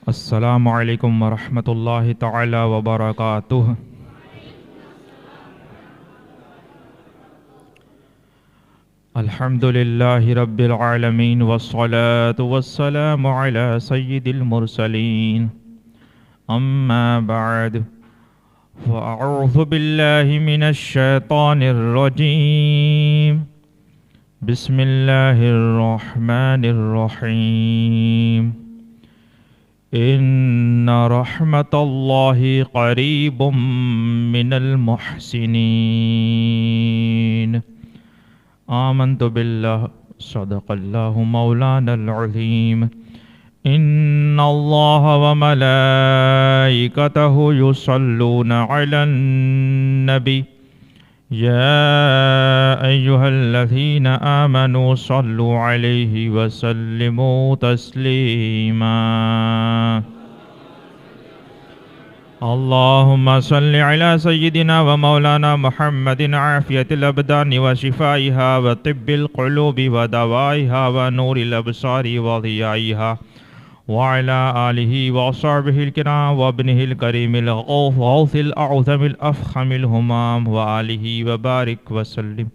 السلام علیکم ورحمۃ اللہ تعالی وبرکاتہ۔ الحمد للہ رب العالمین والصلاة والسلام علی سید المرسلین، اما بعد فاعوذ باللہ من الشیطان الرجیم، بسم اللہ الرحمن الرحیم۔ ان رحمت اللہ قریب من المحسنین۔ آمنت باللہ صدق اللہ مولانا العظیم۔ ان اللہ وملائکتہ یصلون علی النبی یا ایہا الذین آمنوا صلوا علیہ وسلموا تسلیما۔ اللہم صل علی سیدنا و مولانا محمد عافیت الابدان و شفائها و طب القلوب و دوائها و نور الابصار و ضیائها وعلى آلہ وصحبہ الکرام وابنہ الکریم الغوث الأعظم الأفخم الہمام وآلہ وبارک وسلم۔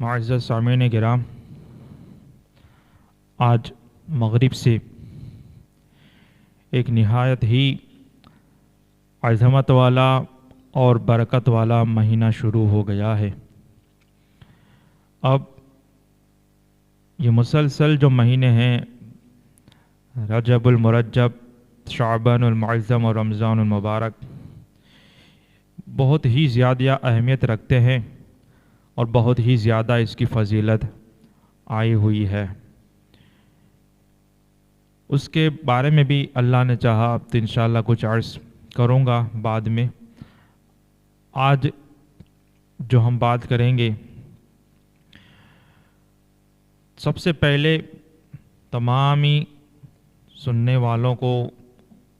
معزز سامعین کرام، آج مغرب سے ایک نہایت ہی عظمت والا اور برکت والا مہینہ شروع ہو گیا ہے۔ اب یہ مسلسل جو مہینے ہیں، رجب المرجب، شعبان المعظم اور رمضان المبارک، بہت ہی زیادہ اہمیت رکھتے ہیں اور بہت ہی زیادہ اس کی فضیلت آئی ہوئی ہے۔ اس کے بارے میں بھی اللہ نے چاہا تو انشاءاللہ کچھ عرض کروں گا بعد میں۔ آج جو ہم بات کریں گے، سب سے پہلے تمامی سننے والوں کو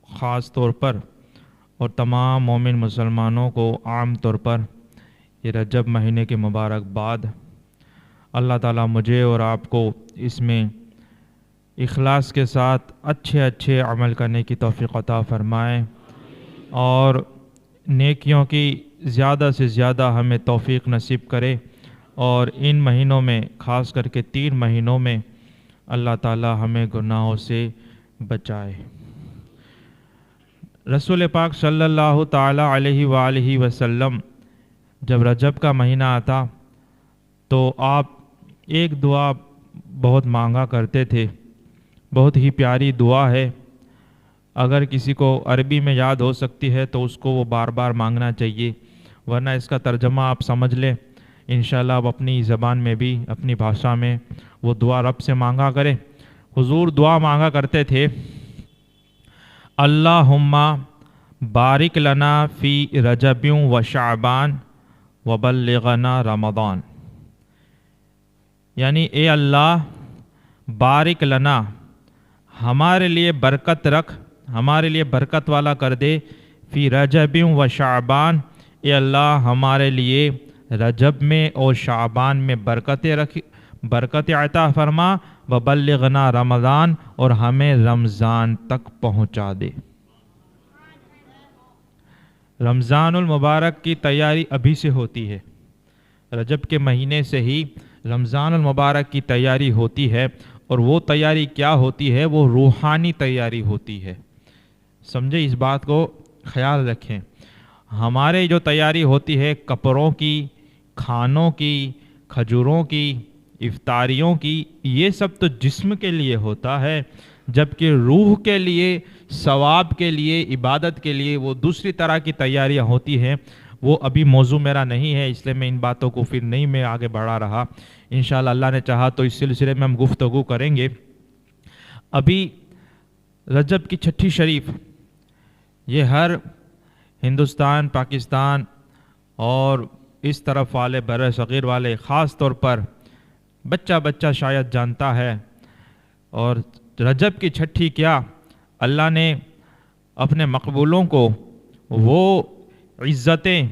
خاص طور پر اور تمام مومن مسلمانوں کو عام طور پر یہ رجب مہینے کے مبارکباد۔ اللہ تعالیٰ مجھے اور آپ کو اس میں اخلاص کے ساتھ اچھے عمل کرنے کی توفیق عطا فرمائے اور نیکیوں کی زیادہ سے زیادہ ہمیں توفیق نصیب کرے، اور ان مہینوں میں خاص کر کے 3 مہینوں میں اللہ تعالیٰ ہمیں گناہوں سے بچائے۔ رسول پاک صلی اللہ تعالیٰ علیہ وآلہ وسلم جب رجب کا مہینہ آتا تو آپ ایک دعا بہت مانگا کرتے تھے، بہت ہی پیاری دعا ہے۔ اگر کسی کو عربی میں یاد ہو سکتی ہے تو اس کو وہ بار بار مانگنا چاہیے، ورنہ اس کا ترجمہ آپ سمجھ لیں۔ انشاءاللہ آپ اپنی زبان میں بھی، اپنی بھاشا میں وہ دعا رب سے مانگا کریں۔ حضور دعا مانگا کرتے تھے، اللہم بارک لنا فی رجب و شعبان وبلغنا رمضان، یعنی اے اللہ بارک لنا، ہمارے لیے برکت رکھ، ہمارے لیے برکت والا کر دے، فی رجب و شعبان، اے اللہ ہمارے لیے رجب میں اور شعبان میں برکت عطا فرما، وبلغنا رمضان، اور ہمیں رمضان تک پہنچا دے۔ رمضان المبارک کی تیاری ابھی سے ہوتی ہے، رجب کے مہینے سے ہی رمضان المبارک کی تیاری ہوتی ہے، اور وہ تیاری کیا ہوتی ہے؟ وہ روحانی تیاری ہوتی ہے۔ سمجھے، اس بات کو خیال رکھیں۔ ہمارے جو تیاری ہوتی ہے کپڑوں کی، کھانوں کی، کھجوروں کی، افطاریوں کی، یہ سب تو جسم کے لیے ہوتا ہے، جبکہ روح کے لیے، ثواب کے لیے، عبادت کے لیے وہ دوسری طرح کی تیاریاں ہوتی ہیں۔ وہ ابھی موضوع میرا نہیں ہے، اس لیے میں ان باتوں کو پھر نہیں میں آگے بڑھا رہا۔ انشاءاللہ اللہ نے چاہا تو اس سلسلے میں ہم گفتگو کریں گے۔ ابھی رجب کی چھٹی شریف یہ ہر ہندوستان، پاکستان اور اس طرف والے بر صغیر والے خاص طور پر بچہ شاید جانتا ہے۔ اور رجب کی چھٹی کیا، اللہ نے اپنے مقبولوں کو وہ عزتیں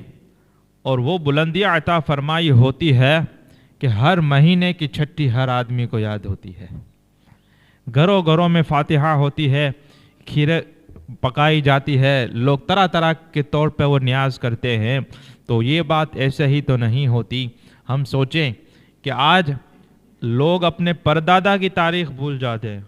اور وہ بلندیاں عطا فرمائی ہوتی ہے کہ ہر مہینے کی چھٹی ہر آدمی کو یاد ہوتی ہے۔ گھروں گھروں میں فاتحہ ہوتی ہے، کھیریں پکائی جاتی ہے، لوگ طرح طرح کے طور پہ وہ نیاز کرتے ہیں، تو یہ بات ایسے ہی تو نہیں ہوتی۔ ہم سوچیں کہ آج لوگ اپنے پردادا کی تاریخ بھول جاتے ہیں،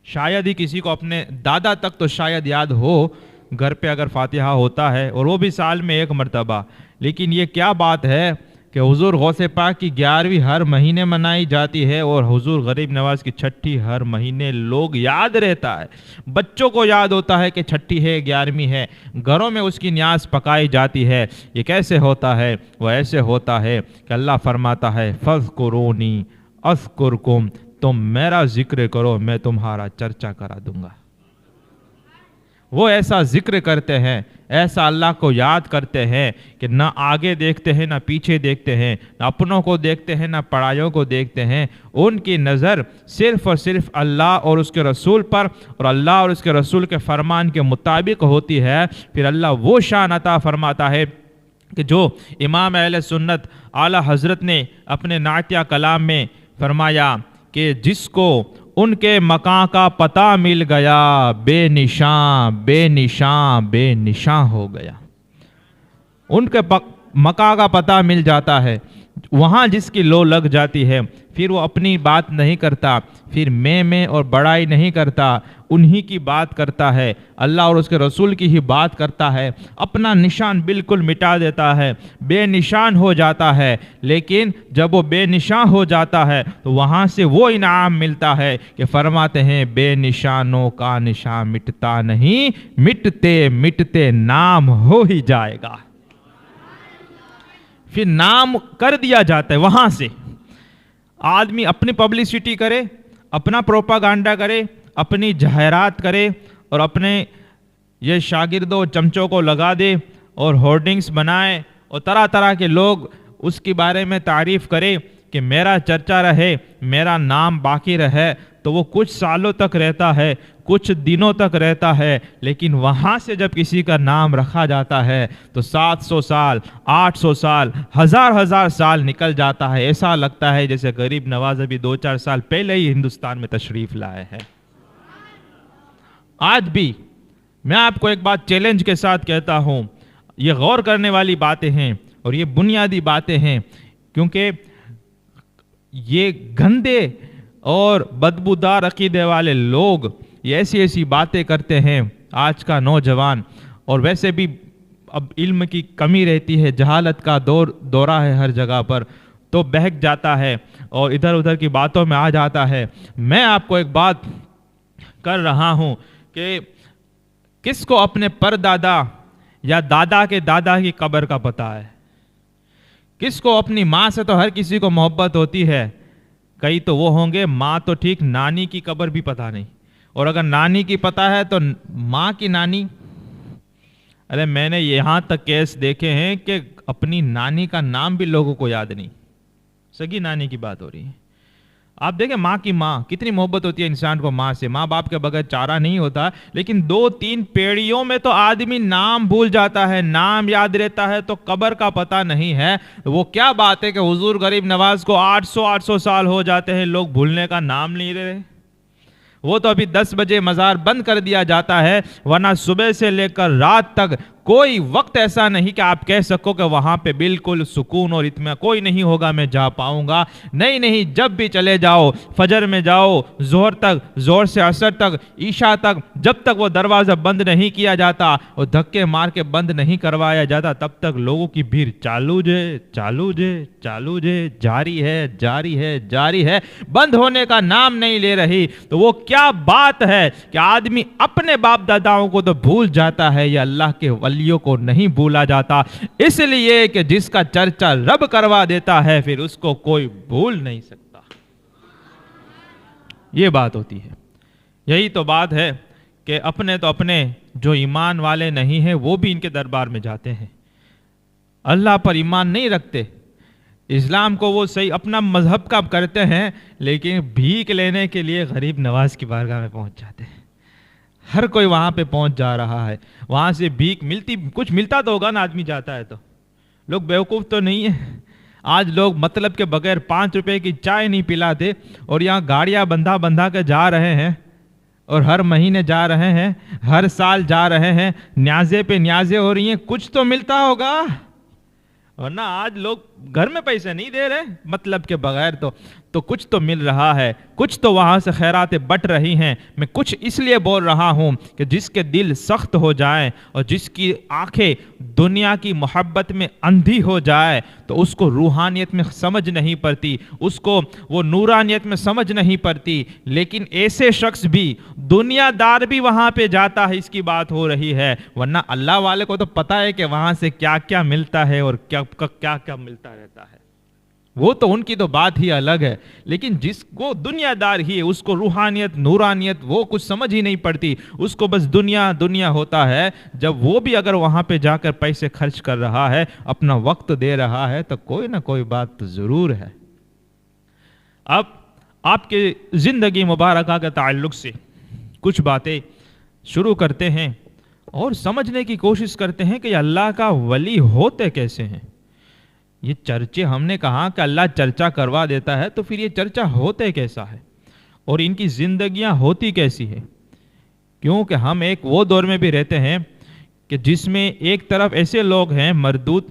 شاید ہی کسی کو اپنے دادا تک تو شاید یاد ہو گھر پہ اگر فاتحہ ہوتا ہے، اور وہ بھی سال میں ایک مرتبہ۔ لیکن یہ کیا بات ہے کہ حضور غوث پاک کی 11ویں ہر مہینے منائی جاتی ہے، اور حضور غریب نواز کی چھٹی ہر مہینے لوگ یاد رہتا ہے، بچوں کو یاد ہوتا ہے کہ چھٹی ہے 11ویں ہے، گھروں میں اس کی نیاز پکائی جاتی ہے۔ یہ کیسے ہوتا ہے؟ وہ ایسے ہوتا ہے کہ اللہ فرماتا ہے فَاذْكُرُونِي أَذْكُرْكُمْ، تم میرا ذکر کرو میں تمہارا چرچا کرا دوں گا۔ وہ ایسا ذکر کرتے ہیں، ایسا اللہ کو یاد کرتے ہیں کہ نہ آگے دیکھتے ہیں نہ پیچھے دیکھتے ہیں، نہ اپنوں کو دیکھتے ہیں نہ پڑائیوں کو دیکھتے ہیں، ان کی نظر صرف اور صرف اللہ اور اس کے رسول پر، اور اللہ اور اس کے رسول کے فرمان کے مطابق ہوتی ہے۔ پھر اللہ وہ شان عطا فرماتا ہے کہ جو امام اہل سنت اعلیٰ حضرت نے اپنے نعتیہ کلام میں فرمایا کہ جس کو ان کے مکان کا پتہ مل گیا، بے نشان بے نشان بے نشان ہو گیا۔ ان کے مکان کا پتہ مل جاتا ہے، وہاں جس کی لو لگ جاتی ہے، پھر وہ اپنی بات نہیں کرتا، پھر میں اور بڑائی نہیں کرتا، انہی کی بات کرتا ہے، اللہ اور اس کے رسول کی ہی بات کرتا ہے، اپنا نشان بالکل مٹا دیتا ہے، بے نشان ہو جاتا ہے۔ لیکن جب وہ بے نشان ہو جاتا ہے تو وہاں سے وہ انعام ملتا ہے کہ فرماتے ہیں بے نشانوں کا نشان مٹتا نہیں، مٹتے مٹتے نام ہو ہی جائے گا۔ پھر نام کر دیا جاتا ہے۔ وہاں سے آدمی اپنی پبلسٹی کرے، اپنا پروپاگانڈا کرے، اپنی جہیرات کرے، اور اپنے یہ شاگردوں چمچوں کو لگا دے اور ہورڈنگز بنائے، اور طرح طرح کے لوگ اس کے بارے میں تعریف کرے کہ میرا چرچا رہے، میرا نام باقی رہے، تو وہ کچھ سالوں تک رہتا ہے، کچھ دنوں تک رہتا ہے، لیکن وہاں سے جب کسی کا نام رکھا جاتا ہے تو 700 سال 800 سال ہزار سال نکل جاتا ہے۔ ایسا لگتا ہے جیسے غریب نواز ابھی 2-4 سال پہلے ہی ہندوستان میں تشریف لائے ہیں۔ آج بھی میں آپ کو ایک بات چیلنج کے ساتھ کہتا ہوں، یہ غور کرنے والی باتیں ہیں اور یہ بنیادی باتیں ہیں، کیونکہ یہ گندے اور بدبودار عقیدے والے لوگ یہ ایسی باتیں کرتے ہیں۔ آج کا نوجوان، اور ویسے بھی اب علم کی کمی رہتی ہے، جہالت کا دورہ ہے ہر جگہ پر، تو بہک جاتا ہے اور ادھر ادھر کی باتوں میں آ جاتا ہے۔ میں آپ کو ایک بات کر رہا ہوں کہ کس کو اپنے پردادا یا دادا کے دادا کی قبر کا پتہ ہے؟ کس کو اپنی ماں سے تو ہر کسی کو محبت ہوتی ہے، کئی تو وہ ہوں گے ماں تو ٹھیک، نانی کی قبر بھی پتہ نہیں، اور اگر نانی کی پتہ ہے تو ماں کی نانی۔ ارے میں نے یہاں تک کیس دیکھے ہیں کہ اپنی نانی کا نام بھی لوگوں کو یاد نہیں، سگی نانی کی بات ہو رہی ہے۔ آپ دیکھیں ماں کی ماں کتنی محبت ہوتی ہے انسان کو ماں سے، ماں باپ کے بغیر چارہ نہیں ہوتا، لیکن 2-3 پیڑیوں میں تو آدمی نام بھول جاتا ہے، نام یاد رہتا ہے تو قبر کا پتہ نہیں ہے۔ وہ کیا بات ہے کہ حضور غریب نواز کو 800 سال ہو جاتے ہیں، لوگ بھولنے کا نام نہیں لے رہے۔ وہ تو ابھی 10 بجے مزار بند کر دیا جاتا ہے، ورنہ صبح سے لے کر رات تک کوئی وقت ایسا نہیں کہ آپ کہہ سکو کہ وہاں پہ بالکل سکون اور اطمینان کوئی نہیں ہوگا میں جا پاؤں گا۔ نہیں، جب بھی چلے جاؤ، فجر میں جاؤ، ظہر تک، ظہر سے عصر تک، عشاء تک، جب تک وہ دروازہ بند نہیں کیا جاتا اور دھکے مار کے بند نہیں کروایا جاتا، تب تک لوگوں کی بھیڑ چالو جے جاری ہے، بند ہونے کا نام نہیں لے رہی۔ تو وہ کیا بات ہے کہ آدمی اپنے باپ داداؤں کو تو بھول جاتا ہے، یا اللہ کے ولیوں کو نہیں بھولا جاتا، اس لیے کہ جس کا چرچا رب کروا دیتا ہے پھر اس کو کوئی بھول نہیں سکتا۔ یہ بات ہوتی ہے، یہی تو بات ہے کہ اپنے جو ایمان والے نہیں ہیں وہ بھی ان کے دربار میں جاتے ہیں، اللہ پر ایمان نہیں رکھتے، اسلام کو وہ صحیح اپنا مذہب کا کرتے ہیں، لیکن بھیک لینے کے لیے غریب نواز کی بارگاہ میں پہنچ جاتے ہیں۔ ہر کوئی وہاں پہ پہنچ جا رہا ہے، وہاں سے بھیک ملتی، کچھ ملتا تو ہوگا نا، آدمی جاتا ہے تو، لوگ بیوقوف تو نہیں ہیں۔ آج لوگ مطلب کے بغیر 5 روپے کی چائے نہیں پلاتے اور یہاں گاڑیاں بندھا کے جا رہے ہیں اور ہر مہینے جا رہے ہیں، ہر سال جا رہے ہیں، نیازے پہ نیازے ہو رہی ہیں، کچھ تو ملتا ہوگا، ورنہ آج لوگ گھر میں پیسے نہیں دے رہے مطلب کے بغیر، تو کچھ تو مل رہا ہے، کچھ تو وہاں سے خیراتیں بٹ رہی ہیں۔ میں کچھ اس لیے بول رہا ہوں کہ جس کے دل سخت ہو جائیں اور جس کی آنکھیں دنیا کی محبت میں اندھی ہو جائے تو اس کو روحانیت میں سمجھ نہیں پڑتی، اس کو وہ نورانیت میں سمجھ نہیں پڑتی۔ لیکن ایسے شخص بھی، دنیا دار بھی وہاں پہ جاتا ہے، اس کی بات ہو رہی ہے، ورنہ اللہ والے کو تو پتا ہے کہ وہاں سے کیا کیا ملتا ہے اور کیا کیا ملتا رہتا ہے، وہ تو ان کی تو بات ہی الگ ہے۔ لیکن جس کو دنیا دار ہی ہے، اس کو روحانیت نورانیت وہ کچھ سمجھ ہی نہیں پڑتی، اس کو بس دنیا دنیا ہوتا ہے۔ جب وہ بھی اگر وہاں پہ جا کر پیسے خرچ کر رہا ہے، اپنا وقت دے رہا ہے، تو کوئی نہ کوئی بات تو ضرور ہے۔ اب آپ کے زندگی مبارکہ کے تعلق سے کچھ باتیں شروع کرتے ہیں اور سمجھنے کی کوشش کرتے ہیں کہ اللہ کا ولی ہوتے کیسے ہیں۔ یہ چرچے، ہم نے کہا کہ اللہ چرچا کروا دیتا ہے، تو پھر یہ چرچا ہوتے کیسا ہے اور ان کی زندگیاں ہوتی کیسی ہے؟ کیونکہ ہم ایک وہ دور میں بھی رہتے ہیں کہ جس میں ایک طرف ایسے لوگ ہیں مردود،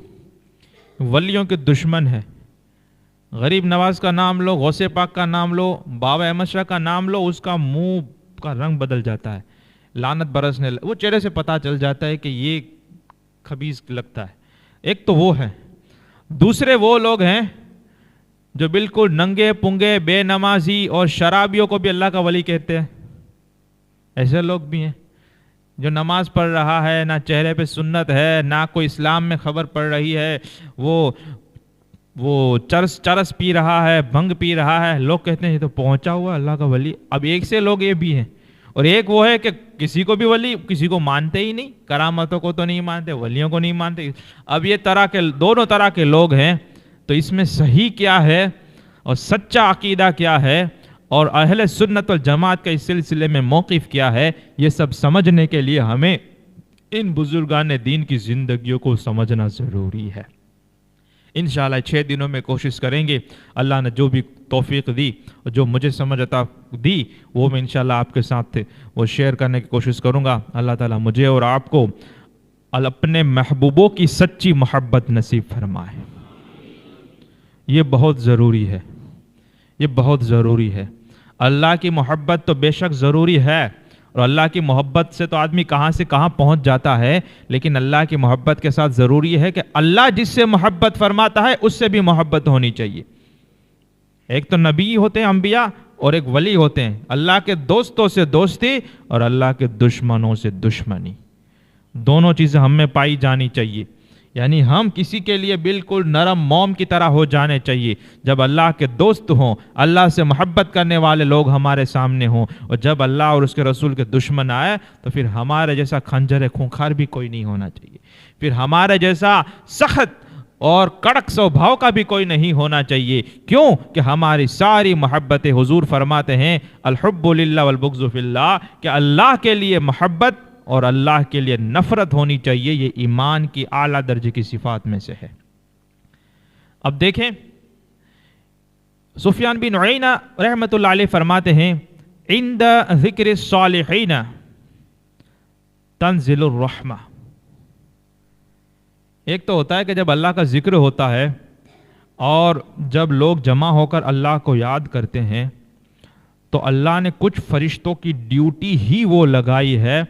ولیوں کے دشمن ہیں، غریب نواز کا نام لو، غوث پاک کا نام لو، بابا احمد شاہ کا نام لو، اس کا منہ کا رنگ بدل جاتا ہے، لعنت برسنے وہ چہرے سے پتہ چل جاتا ہے کہ یہ خبیث لگتا ہے۔ ایک تو وہ ہے، دوسرے وہ لوگ ہیں جو بالکل ننگے پنگے بے نمازی اور شرابیوں کو بھی اللہ کا ولی کہتے ہیں۔ ایسے لوگ بھی ہیں جو نماز پڑھ رہا ہے، نہ چہرے پہ سنت ہے، نہ کوئی اسلام میں خبر پڑ رہی ہے، وہ چرس پی رہا ہے، بھنگ پی رہا ہے، لوگ کہتے ہیں یہ تو پہنچا ہوا اللہ کا ولی۔ اب ایک سے لوگ یہ بھی ہیں، اور ایک وہ ہے کہ کسی کو بھی ولی، کسی کو مانتے ہی نہیں، کرامتوں کو تو نہیں مانتے، ولیوں کو نہیں مانتے۔ اب یہ دونوں طرح کے لوگ ہیں، تو اس میں صحیح کیا ہے اور سچا عقیدہ کیا ہے اور اہل سنت والجماعت کا اس سلسلے میں موقف کیا ہے، یہ سب سمجھنے کے لیے ہمیں ان بزرگان دین کی زندگیوں کو سمجھنا ضروری ہے۔ انشاءاللہ 6 دنوں میں کوشش کریں گے، اللہ نے جو بھی توفیق دی اور جو مجھے سمجھ عطا دی وہ میں انشاءاللہ آپ کے ساتھ وہ شیئر کرنے کی کوشش کروں گا۔ اللہ تعالیٰ مجھے اور آپ کو اپنے محبوبوں کی سچی محبت نصیب فرمائے۔ یہ بہت ضروری ہے، یہ بہت ضروری ہے۔ اللہ کی محبت تو بے شک ضروری ہے، اور اللہ کی محبت سے تو آدمی کہاں سے کہاں پہنچ جاتا ہے، لیکن اللہ کی محبت کے ساتھ ضروری ہے کہ اللہ جس سے محبت فرماتا ہے اس سے بھی محبت ہونی چاہیے۔ ایک تو نبی ہوتے ہیں انبیاء، اور ایک ولی ہوتے ہیں، اللہ کے دوستوں سے دوستی اور اللہ کے دشمنوں سے دشمنی، دونوں چیزیں ہم میں پائی جانی چاہیے۔ یعنی ہم کسی کے لیے بالکل نرم موم کی طرح ہو جانے چاہیے جب اللہ کے دوست ہوں، اللہ سے محبت کرنے والے لوگ ہمارے سامنے ہوں، اور جب اللہ اور اس کے رسول کے دشمن آئے تو پھر ہمارے جیسا خنجر خونخوار بھی کوئی نہیں ہونا چاہیے، پھر ہمارے جیسا سخت اور کڑک سوبھاؤ کا بھی کوئی نہیں ہونا چاہیے۔ کیوں کہ ہماری ساری محبتیں، حضور فرماتے ہیں الحب للہ والبغض فی اللہ، کہ اللہ کے لیے محبت اور اللہ کے لیے نفرت ہونی چاہیے، یہ ایمان کی اعلیٰ درجے کی صفات میں سے ہے۔ اب دیکھیں سفیان بن عیینہ رحمۃ اللہ علیہ فرماتے ہیں عند ذکر الصالحین تنزل الرحمہ۔ ایک تو ہوتا ہے کہ جب اللہ کا ذکر ہوتا ہے اور جب لوگ جمع ہو کر اللہ کو یاد کرتے ہیں تو اللہ نے کچھ فرشتوں کی ڈیوٹی ہی وہ لگائی ہے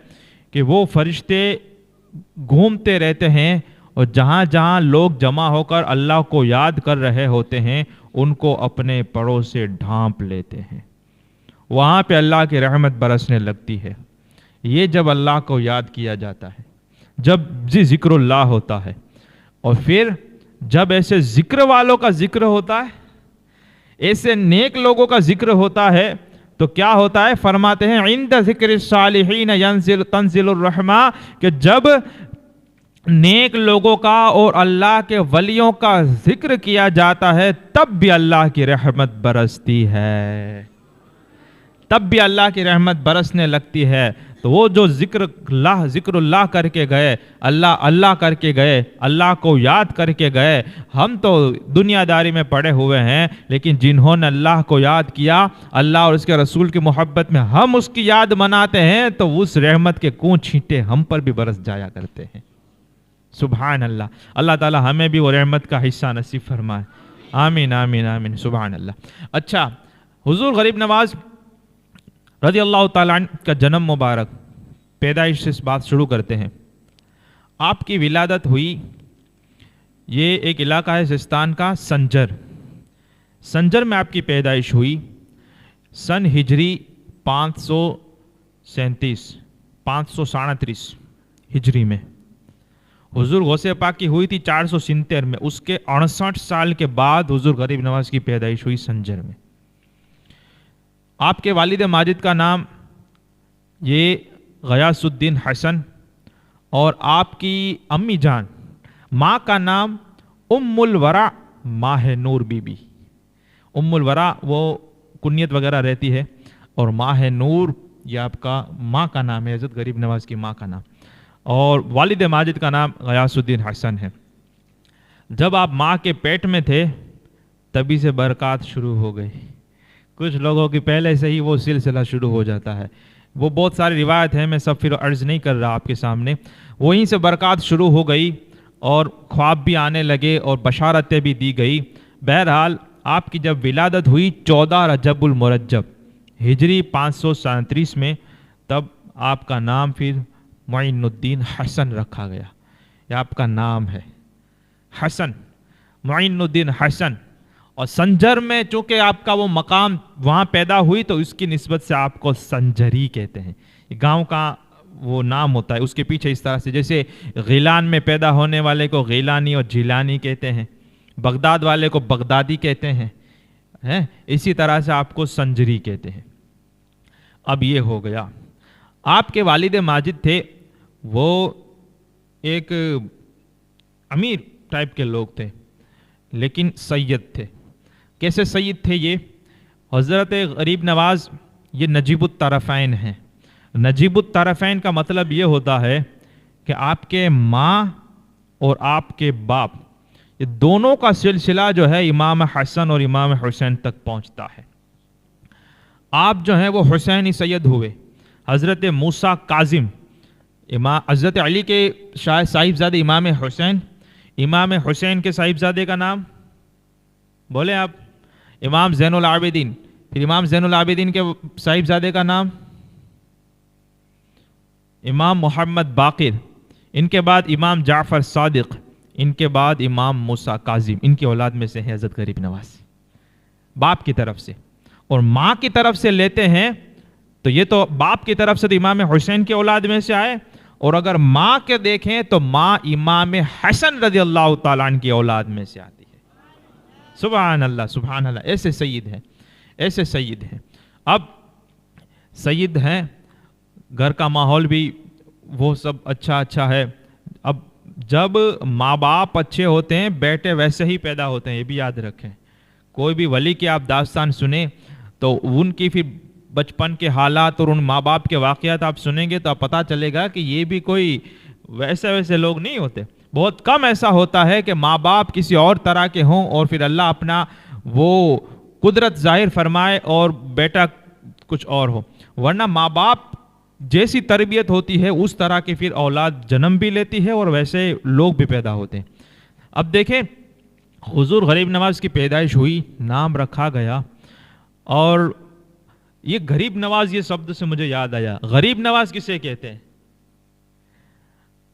کہ وہ فرشتے گھومتے رہتے ہیں اور جہاں جہاں لوگ جمع ہو کر اللہ کو یاد کر رہے ہوتے ہیں ان کو اپنے پروں سے ڈھانپ لیتے ہیں، وہاں پہ اللہ کی رحمت برسنے لگتی ہے۔ یہ جب اللہ کو یاد کیا جاتا ہے، جب ذکر اللہ ہوتا ہے، اور پھر جب ایسے ذکر والوں کا ذکر ہوتا ہے، ایسے نیک لوگوں کا ذکر ہوتا ہے، تو کیا ہوتا ہے؟ فرماتے ہیں عند ذکر الصالحین تنزل الرحمہ، کہ جب نیک لوگوں کا اور اللہ کے ولیوں کا ذکر کیا جاتا ہے تب بھی اللہ کی رحمت برستی ہے، تب بھی اللہ کی رحمت برسنے لگتی ہے۔ تو وہ جو ذکر اللہ کر کے گئے، اللہ اللہ کر کے گئے، اللہ کو یاد کر کے گئے، ہم تو دنیا داری میں پڑے ہوئے ہیں، لیکن جنہوں نے اللہ کو یاد کیا، اللہ اور اس کے رسول کی محبت میں ہم اس کی یاد مناتے ہیں، تو اس رحمت کے کون چھینٹے ہم پر بھی برس جایا کرتے ہیں۔ سبحان اللہ، اللہ تعالی ہمیں بھی وہ رحمت کا حصہ نصیب فرمائے، آمین آمین آمین، سبحان اللہ۔ اچھا، حضور غریب نواز رضی اللہ تعالیٰ عنہ کا جنم مبارک، پیدائش سے اس بات شروع کرتے ہیں۔ آپ کی ولادت ہوئی، یہ ایک علاقہ ہے سستان کا، سنجر میں آپ کی پیدائش ہوئی، سن ہجری 537 ہجری میں۔ حضور غوث پاک کی ہوئی تھی 470 میں، اس کے 68 سال کے بعد حضور غریب نواز کی پیدائش ہوئی سنجر میں۔ آپ کے والد ماجد کا نام یہ غیاث الدین حسن، اور آپ کی امی جان ماں کا نام ام الورا ماہ نور بی بی۔ ام الورا وہ کنیت وغیرہ رہتی ہے، اور ماہ نور یہ آپ کا ماں کا نام ہے، حضرت غریب نواز کی ماں کا نام، اور والد ماجد کا نام غیاث الدین حسن ہے۔ جب آپ ماں کے پیٹ میں تھے تبھی سے برکات شروع ہو گئی۔ کچھ لوگوں کی پہلے سے ہی وہ سلسلہ شروع ہو جاتا ہے، وہ بہت ساری روایت ہیں، میں سب پھر عرض نہیں کر رہا آپ کے سامنے۔ وہیں سے برکات شروع ہو گئی، اور خواب بھی آنے لگے، اور بشارتیں بھی دی گئی۔ بہرحال آپ کی جب ولادت ہوئی 14 رجب المرجب ہجری 537 میں، تب آپ کا نام پھر معین الدین حسن رکھا گیا۔ یہ آپ کا نام ہے حسن، معین الدین حسن۔ اور سنجر میں چونکہ آپ کا وہ مقام وہاں پیدا ہوئی، تو اس کی نسبت سے آپ کو سنجری کہتے ہیں۔ گاؤں کا وہ نام ہوتا ہے، اس کے پیچھے اس طرح سے، جیسے غیلان میں پیدا ہونے والے کو غیلانی اور جیلانی کہتے ہیں، بغداد والے کو بغدادی کہتے ہیں، اسی طرح سے آپ کو سنجری کہتے ہیں۔ اب یہ ہو گیا۔ آپ کے والد ماجد تھے، وہ ایک امیر ٹائپ کے لوگ تھے، لیکن سید تھے۔ کیسے سید تھے یہ؟ حضرت غریب نواز یہ نجیب الطرفین ہیں۔ نجیب الطرفین کا مطلب یہ ہوتا ہے کہ آپ کے ماں اور آپ کے باپ، یہ دونوں کا سلسلہ جو ہے امام حسن اور امام حسین تک پہنچتا ہے۔ آپ جو ہیں وہ حسینی سید ہوئے۔ حضرت موسیٰ کاظم، حضرت علی کے صاحبزادے امام حسین، امام حسین کے صاحبزادے کا نام بولے آپ، امام زین العابدین، پھر امام زین العابدین کے صاحبزادے کا نام امام محمد باقر، ان کے بعد امام جعفر صادق، ان کے بعد امام موسیٰ کاظم، ان کی اولاد میں سے ہے حضرت غریب نواز، باپ کی طرف سے۔ اور ماں کی طرف سے لیتے ہیں تو یہ تو باپ کی طرف سے تو امام حسین کی اولاد میں سے آئے، اور اگر ماں کے دیکھیں تو ماں امام حسن رضی اللہ تعالیٰ عنہ کی اولاد میں سے آتی ہے۔ سبحان اللہ سبحان اللہ، ایسے سید ہیں، ایسے سید ہیں۔ اب سید ہیں، گھر کا ماحول بھی وہ سب اچھا ہے۔ اب جب ماں باپ اچھے ہوتے ہیں، بیٹے ویسے ہی پیدا ہوتے ہیں، یہ بھی یاد رکھیں۔ کوئی بھی ولی کی آپ داستان سنیں تو ان کی پھر بچپن کے حالات اور ان ماں باپ کے واقعات آپ سنیں گے تو آپ پتہ چلے گا کہ یہ بھی کوئی ویسے لوگ نہیں ہوتے۔ بہت کم ایسا ہوتا ہے کہ ماں باپ کسی اور طرح کے ہوں اور پھر اللہ اپنا وہ قدرت ظاہر فرمائے اور بیٹا کچھ اور ہو، ورنہ ماں باپ جیسی تربیت ہوتی ہے اس طرح کی پھر اولاد جنم بھی لیتی ہے اور ویسے لوگ بھی پیدا ہوتے ہیں۔ اب دیکھیں، حضور غریب نواز کی پیدائش ہوئی، نام رکھا گیا، اور یہ غریب نواز یہ شبد سے مجھے یاد آیا، غریب نواز کسے کہتے ہیں؟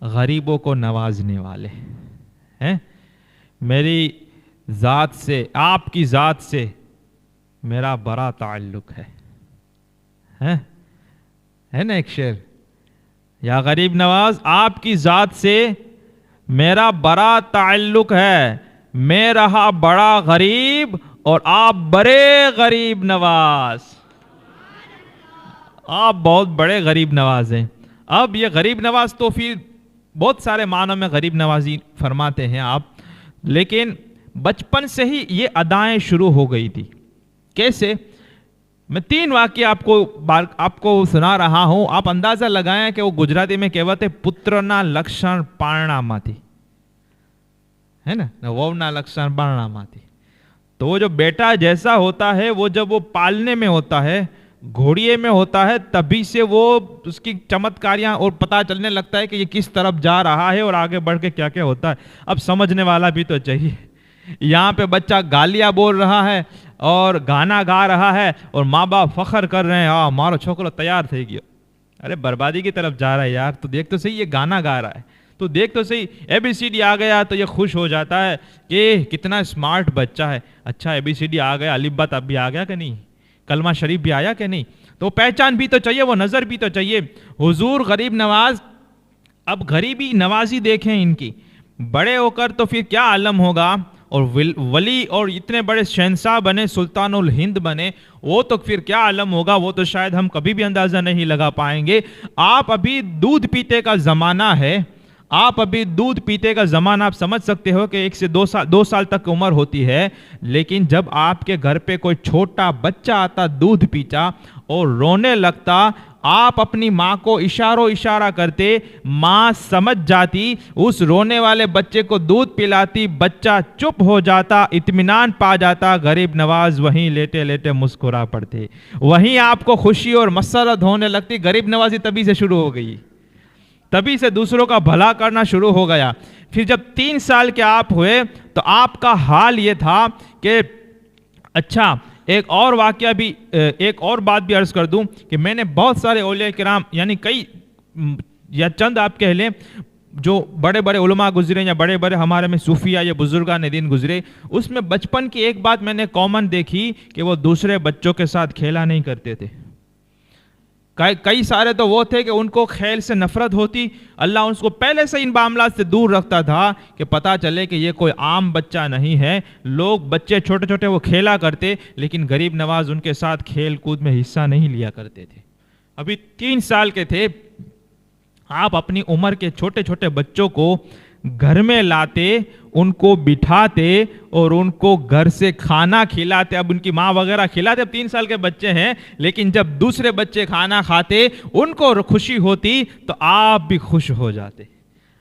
غریبوں کو نوازنے والے ہیں۔ میری ذات سے، آپ کی ذات سے میرا بڑا تعلق ہے نا ایک شعر، یا غریب نواز آپ کی ذات سے میرا بڑا تعلق ہے، میں رہا بڑا غریب اور آپ بڑے غریب نواز، آپ بہت بڑے غریب نواز ہیں۔ اب یہ غریب نواز تو پھر بہت سارے معنوں میں غریب نوازی فرماتے ہیں آپ، لیکن بچپن سے ہی یہ ادائیں شروع ہو گئی تھی۔ کیسے؟ میں 3 واقعہ آپ کو سنا رہا ہوں. آپ اندازہ لگائیں کہ وہ گجراتی میں کہوت ہے پترنا لક્ષણ પારણામાંથી, ہے نا, وونا لક્ષણ પારણામાંથી. تو وہ جو بیٹا جیسا ہوتا ہے وہ جب وہ پالنے میں ہوتا ہے, گھوڑیے میں ہوتا ہے, تبھی سے وہ اس کی چمتکاریاں اور پتہ چلنے لگتا ہے کہ یہ کس طرف جا رہا ہے اور آگے بڑھ کے کیا کیا ہوتا ہے. اب سمجھنے والا بھی تو چاہیے. یہاں پہ بچہ گالیاں بول رہا ہے اور گانا گا رہا ہے اور ماں باپ فخر کر رہے ہیں, مارو چھوکرو تیار تھے گیا. ارے بربادی کی طرف جا رہا ہے یار, تو دیکھ تو صحیح یہ گانا گا رہا ہے, تو دیکھ تو صحیح ABCD آ گیا تو یہ خوش ہو جاتا ہے کہ کتنا اسمارٹ بچہ ہے. اچھا ABCD آ گیا, الف با تب بھی آ گیا کہ نہیں, کلمہ شریف بھی آیا کہ نہیں, تو پہچان بھی تو چاہیے, وہ نظر بھی تو چاہیے. حضور غریب نواز, اب غریبی نوازی دیکھیں ان کی, بڑے ہو کر تو پھر کیا عالم ہوگا, اور ولی اور اتنے بڑے شہنشاہ بنے, سلطان الہند بنے, وہ تو پھر کیا عالم ہوگا, وہ تو شاید ہم کبھی بھی اندازہ نہیں لگا پائیں گے. آپ ابھی دودھ پیتے کا زمانہ ہے, آپ ابھی دودھ پیتے کا زمانہ, آپ سمجھ سکتے ہو کہ 1 سے 2 سال تک عمر ہوتی ہے, لیکن جب آپ کے گھر پہ کوئی چھوٹا بچہ آتا دودھ پیتا اور رونے لگتا, آپ اپنی ماں کو اشارہ کرتے, ماں سمجھ جاتی, اس رونے والے بچے کو دودھ پلاتی, بچہ چپ ہو جاتا, اطمینان پا جاتا. غریب نواز وہیں لیٹے لیٹے مسکرا پڑتے, وہیں آپ کو خوشی اور مسرت ہونے لگتی. غریب نوازی تبھی سے شروع ہو گئی, تبھی سے دوسروں کا بھلا کرنا شروع ہو گیا. پھر جب 3 سال کے آپ ہوئے تو آپ کا حال یہ تھا کہ اچھا, ایک اور واقعہ بھی, ایک اور بات بھی عرض کر دوں کہ میں نے بہت سارے اولیاء کرام, یعنی کئی یا چند آپ کہہ لیں, جو بڑے بڑے علماء گزرے یا بڑے بڑے ہمارے میں صوفیہ یا بزرگان دین گزرے, اس میں بچپن کی ایک بات میں نے کامن دیکھی کہ وہ دوسرے بچوں کے ساتھ کھیلا نہیں کرتے تھے. کئی سارے تو وہ تھے کہ ان کو کھیل سے نفرت ہوتی, اللہ ان کو پہلے سے ان معاملات سے دور رکھتا تھا کہ پتہ چلے کہ یہ کوئی عام بچہ نہیں ہے. لوگ بچے چھوٹے چھوٹے وہ کھیلا کرتے, لیکن غریب نواز ان کے ساتھ کھیل کود میں حصہ نہیں لیا کرتے تھے. ابھی 3 سال کے تھے, آپ اپنی عمر کے چھوٹے چھوٹے بچوں کو گھر میں لاتے, ان کو بٹھاتے اور ان کو گھر سے کھانا کھلاتے. اب ان کی ماں وغیرہ کھلاتے, اب 3 سال کے بچے ہیں, لیکن جب دوسرے بچے کھانا کھاتے ان کو خوشی ہوتی تو آپ بھی خوش ہو جاتے,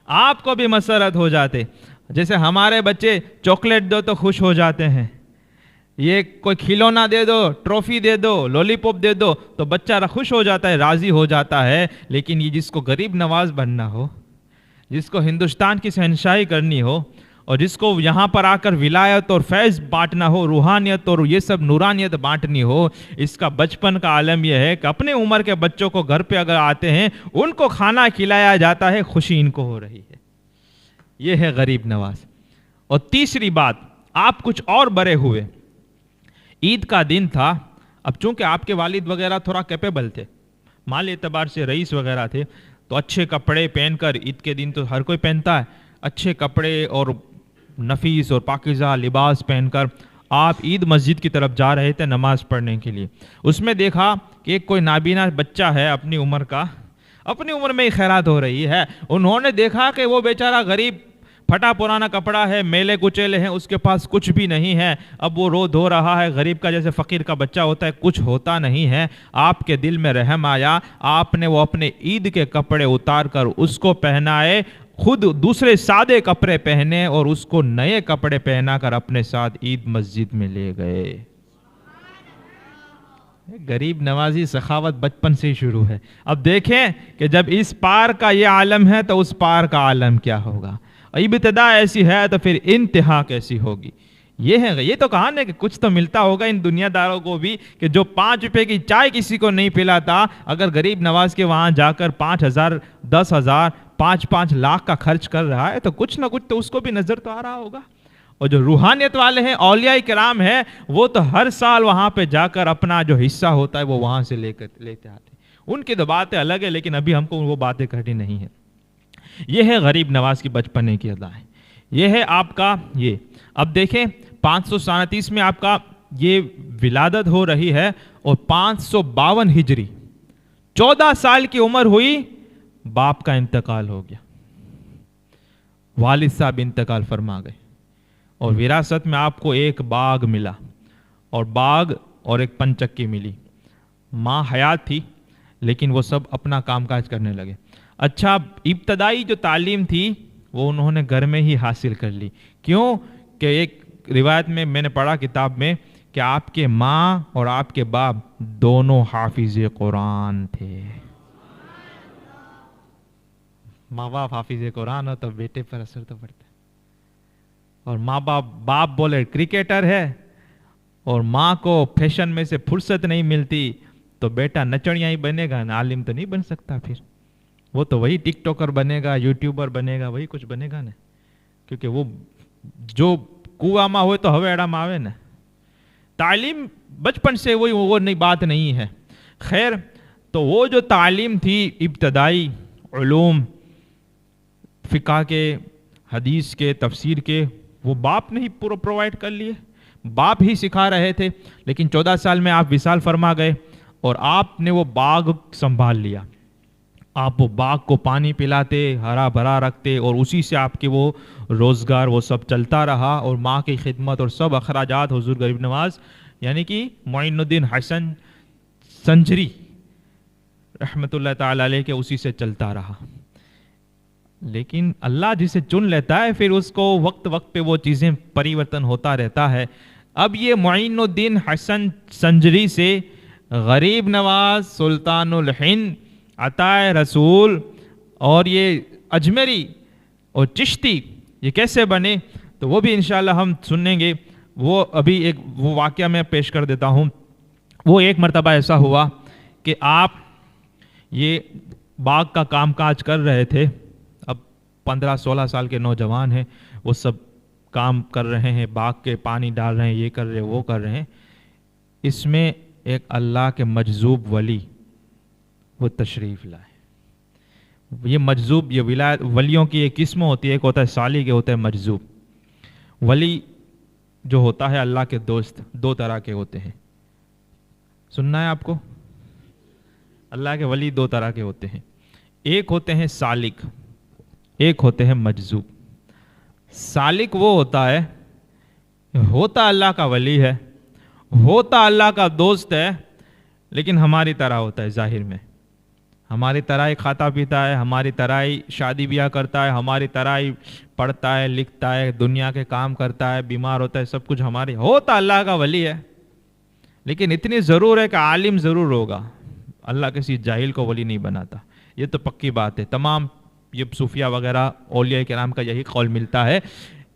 آپ کو بھی مسرت ہو جاتے. جیسے ہمارے بچے چاکلیٹ دو تو خوش ہو جاتے ہیں, یہ کوئی کھلونا دے دو, ٹرافی دے دو, لولی پاپ دے دو تو بچہ خوش ہو جاتا ہے, راضی ہو جاتا ہے. لیکن یہ جس کو غریب نواز بننا ہو, جس کو ہندوستان کی شہنشاہی کرنی ہو, اور جس کو یہاں پر آ کر ولایت اور فیض بانٹنا ہو, روحانیت اور یہ سب نورانیت بانٹنی ہو, اس کا بچپن کا عالم یہ ہے کہ اپنے عمر کے بچوں کو گھر پہ اگر آتے ہیں ان کو کھانا کھلایا جاتا ہے, خوشی ان کو ہو رہی ہے. یہ ہے غریب نواز. اور تیسری بات, آپ کچھ اور بڑے ہوئے, عید کا دن تھا. اب چونکہ آپ کے والد وغیرہ تھوڑا کیپیبل تھے, مالی اعتبار سے رئیس وغیرہ تھے, تو اچھے کپڑے پہن کر, عید کے دن تو ہر کوئی پہنتا ہے, اچھے کپڑے اور نفیس اور پاکیزہ لباس پہن کر آپ عید مسجد کی طرف جا رہے تھے نماز پڑھنے کے لیے. اس میں دیکھا کہ ایک کوئی نابینا بچہ ہے اپنی عمر کا, اپنی عمر میں ہی خیرات ہو رہی ہے. انہوں نے دیکھا کہ وہ بیچارہ غریب, پھٹا پرانا کپڑا ہے, میلے کچیلے ہیں, اس کے پاس کچھ بھی نہیں ہے. اب وہ رو دھو رہا ہے, غریب کا جیسے فقیر کا بچہ ہوتا ہے, کچھ ہوتا نہیں ہے. آپ کے دل میں رحم آیا, آپ نے وہ اپنے عید کے کپڑے اتار کر اس کو پہنائے, خود دوسرے سادے کپڑے پہنے اور اس کو نئے کپڑے پہنا کر اپنے ساتھ عید مسجد میں لے گئے. غریب نوازی سخاوت بچپن سے ہی شروع ہے. اب دیکھیں کہ جب اس پار کا یہ عالم ہے تو اس پار کا عالم کیا ہوگا. ابتدا ایسی ہے تو پھر انتہا کیسی ہوگی. یہ ہے, یہ تو کہا نا کہ کچھ تو ملتا ہوگا ان دنیا داروں کو بھی, کہ جو 5 روپے کی چائے کسی کو نہیں پلاتا, اگر غریب نواز کے وہاں جا کر 5,000 10,000 5 لاکھ کا خرچ کر رہا ہے تو کچھ نہ کچھ تو اس کو بھی نظر تو آ رہا ہوگا. اور جو روحانیت والے ہیں, اولیاء کرام ہیں, وہ تو ہر سال وہاں پہ جا کر اپنا جو حصہ ہوتا ہے وہ وہاں سے لیتے آتے ہیں. ان کی تو باتیں الگ ہے, لیکن ابھی ہم کو وہ باتیں کرنی نہیں ہیں. یہ ہے غریب نواز کی بچپنے کی ادا ہے. یہ ہے آپ کا یہ. اب دیکھیں 537 میں آپ کا یہ ولادت ہو رہی ہے, اور 552 ہجری 14 سال کی عمر ہوئی, باپ کا انتقال ہو گیا, والد صاحب انتقال فرما گئے, اور وراثت میں آپ کو ایک باغ ملا, اور باغ اور ایک پنچکی ملی. ماں حیات تھی لیکن وہ سب اپنا کام کاج کرنے لگے. اچھا ابتدائی جو تعلیم تھی وہ انہوں نے گھر میں ہی حاصل کر لی. کیوں کہ ایک روایت میں نے پڑھا کتاب میں کہ آپ کے ماں اور آپ کے باپ دونوں حافظ قرآن تھے. ماں باپ حافظ قرآن ہو تو بیٹے پر اثر تو پڑتا ہے. اور ماں باپ بولے کرکٹر ہے اور ماں کو فیشن میں سے فرصت نہیں ملتی تو بیٹا نچڑیاں ہی بنے گا نا, عالم تو نہیں بن سکتا. پھر وہ تو وہی ٹک ٹاکر بنے گا, یوٹیوبر بنے گا, وہی کچھ بنے گا نا. کیونکہ وہ جو کنواں میں ہوئے تو ہوئے اڑا میں آوے نا. تعلیم بچپن سے وہی وہ نہیں بات نہیں ہے. خیر, تو وہ جو تعلیم تھی ابتدائی علوم فقہ کے, حدیث کے, تفسیر کے, وہ باپ نے ہی پورا پرووائڈ کر لیے. باپ ہی سکھا رہے تھے. لیکن 14 سال میں آپ وصال فرما گئے اور آپ نے وہ باغ سنبھال لیا. آپ وہ باغ کو پانی پلاتے, ہرا بھرا رکھتے اور اسی سے آپ کے وہ روزگار وہ سب چلتا رہا. اور ماں کی خدمت اور سب اخراجات حضور غریب نواز یعنی کہ معین الدین حسن سنجری رحمۃ اللہ تعالی علیہ کے اسی سے چلتا رہا. لیکن اللہ جسے چن لیتا ہے پھر اس کو وقت وقت پہ وہ چیزیں پریورتن ہوتا رہتا ہے. اب یہ معین الدین حسن سنجری سے غریب نواز, سلطان الہند, عطائے رسول اور یہ اجمیری اور چشتی یہ کیسے بنے تو وہ بھی انشاءاللہ ہم سنیں گے. وہ ابھی ایک وہ واقعہ میں پیش کر دیتا ہوں. وہ ایک مرتبہ ایسا ہوا کہ آپ یہ باغ کا کام کاج کر رہے تھے. اب 15-16 سال کے نوجوان ہیں, وہ سب کام کر رہے ہیں, باغ کے پانی ڈال رہے ہیں, یہ کر رہے ہیں, وہ کر رہے ہیں. اس میں ایک اللہ کے مجذوب ولی وہ تشریف لائے. یہ مجذوب, یہ ولایت ولیوں کی ایک قسم ہوتی ہے, ایک ہوتا ہے صالح, ایک ہوتا ہے مجذوب. ولی جو ہوتا ہے اللہ کے دوست دو طرح کے ہوتے ہیں. سننا ہے آپ کو؟ اللہ کے ولی دو طرح کے ہوتے ہیں. ایک ہوتے ہیں سالک, ایک ہوتے ہیں مجذوب. سالک وہ ہوتا ہے, ہوتا اللہ کا ولی ہے, ہوتا اللہ کا دوست ہے, لیکن ہماری طرح ہوتا ہے ظاہر میں. ہماری طرح ہی کھاتا پیتا ہے, ہماری طرح ہی شادی بیاہ کرتا ہے, ہماری طرح ہی پڑھتا ہے, لکھتا ہے, دنیا کے کام کرتا ہے, بیمار ہوتا ہے, سب کچھ ہماری. ہوتا اللہ کا ولی ہے, لیکن اتنی ضرور ہے کہ عالم ضرور ہوگا. اللہ کسی جاہل کو ولی نہیں بناتا, یہ تو پکی بات ہے. تمام یہ صوفیہ وغیرہ اولیاء کرام کا یہی قول ملتا ہے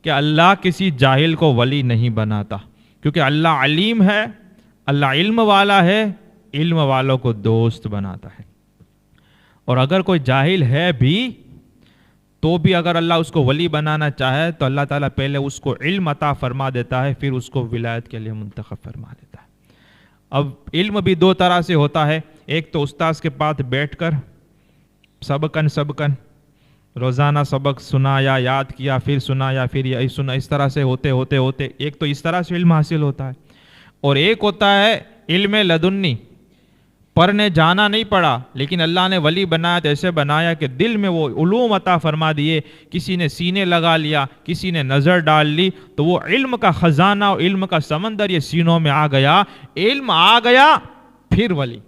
کہ اللہ کسی جاہل کو ولی نہیں بناتا, کیونکہ اللہ علیم ہے, اللہ علم والا ہے, علم والوں کو دوست بناتا ہے. اور اگر کوئی جاہل ہے بھی تو بھی اگر اللہ اس کو ولی بنانا چاہے تو اللہ تعالیٰ پہلے اس کو علم عطا فرما دیتا ہے, پھر اس کو ولایت کے لیے منتخب فرما دیتا ہے. اب علم بھی دو طرح سے ہوتا ہے. ایک تو استاذ کے پاس بیٹھ کر سبقن روزانہ سبق سنا یا یاد کیا, پھر سنا یا پھر یہ سنا, اس طرح سے ہوتے ہوتے ہوتے ایک تو اس طرح سے علم حاصل ہوتا ہے. اور ایک ہوتا ہے علم لدنی, پڑھنے جانا نہیں پڑا لیکن اللہ نے ولی بنایا تو ایسے بنایا کہ دل میں وہ علوم عطا فرما دیے. کسی نے سینے لگا لیا, کسی نے نظر ڈال لی, تو وہ علم کا خزانہ اور علم کا سمندر یہ سینوں میں آ گیا. علم آ گیا پھر ولی.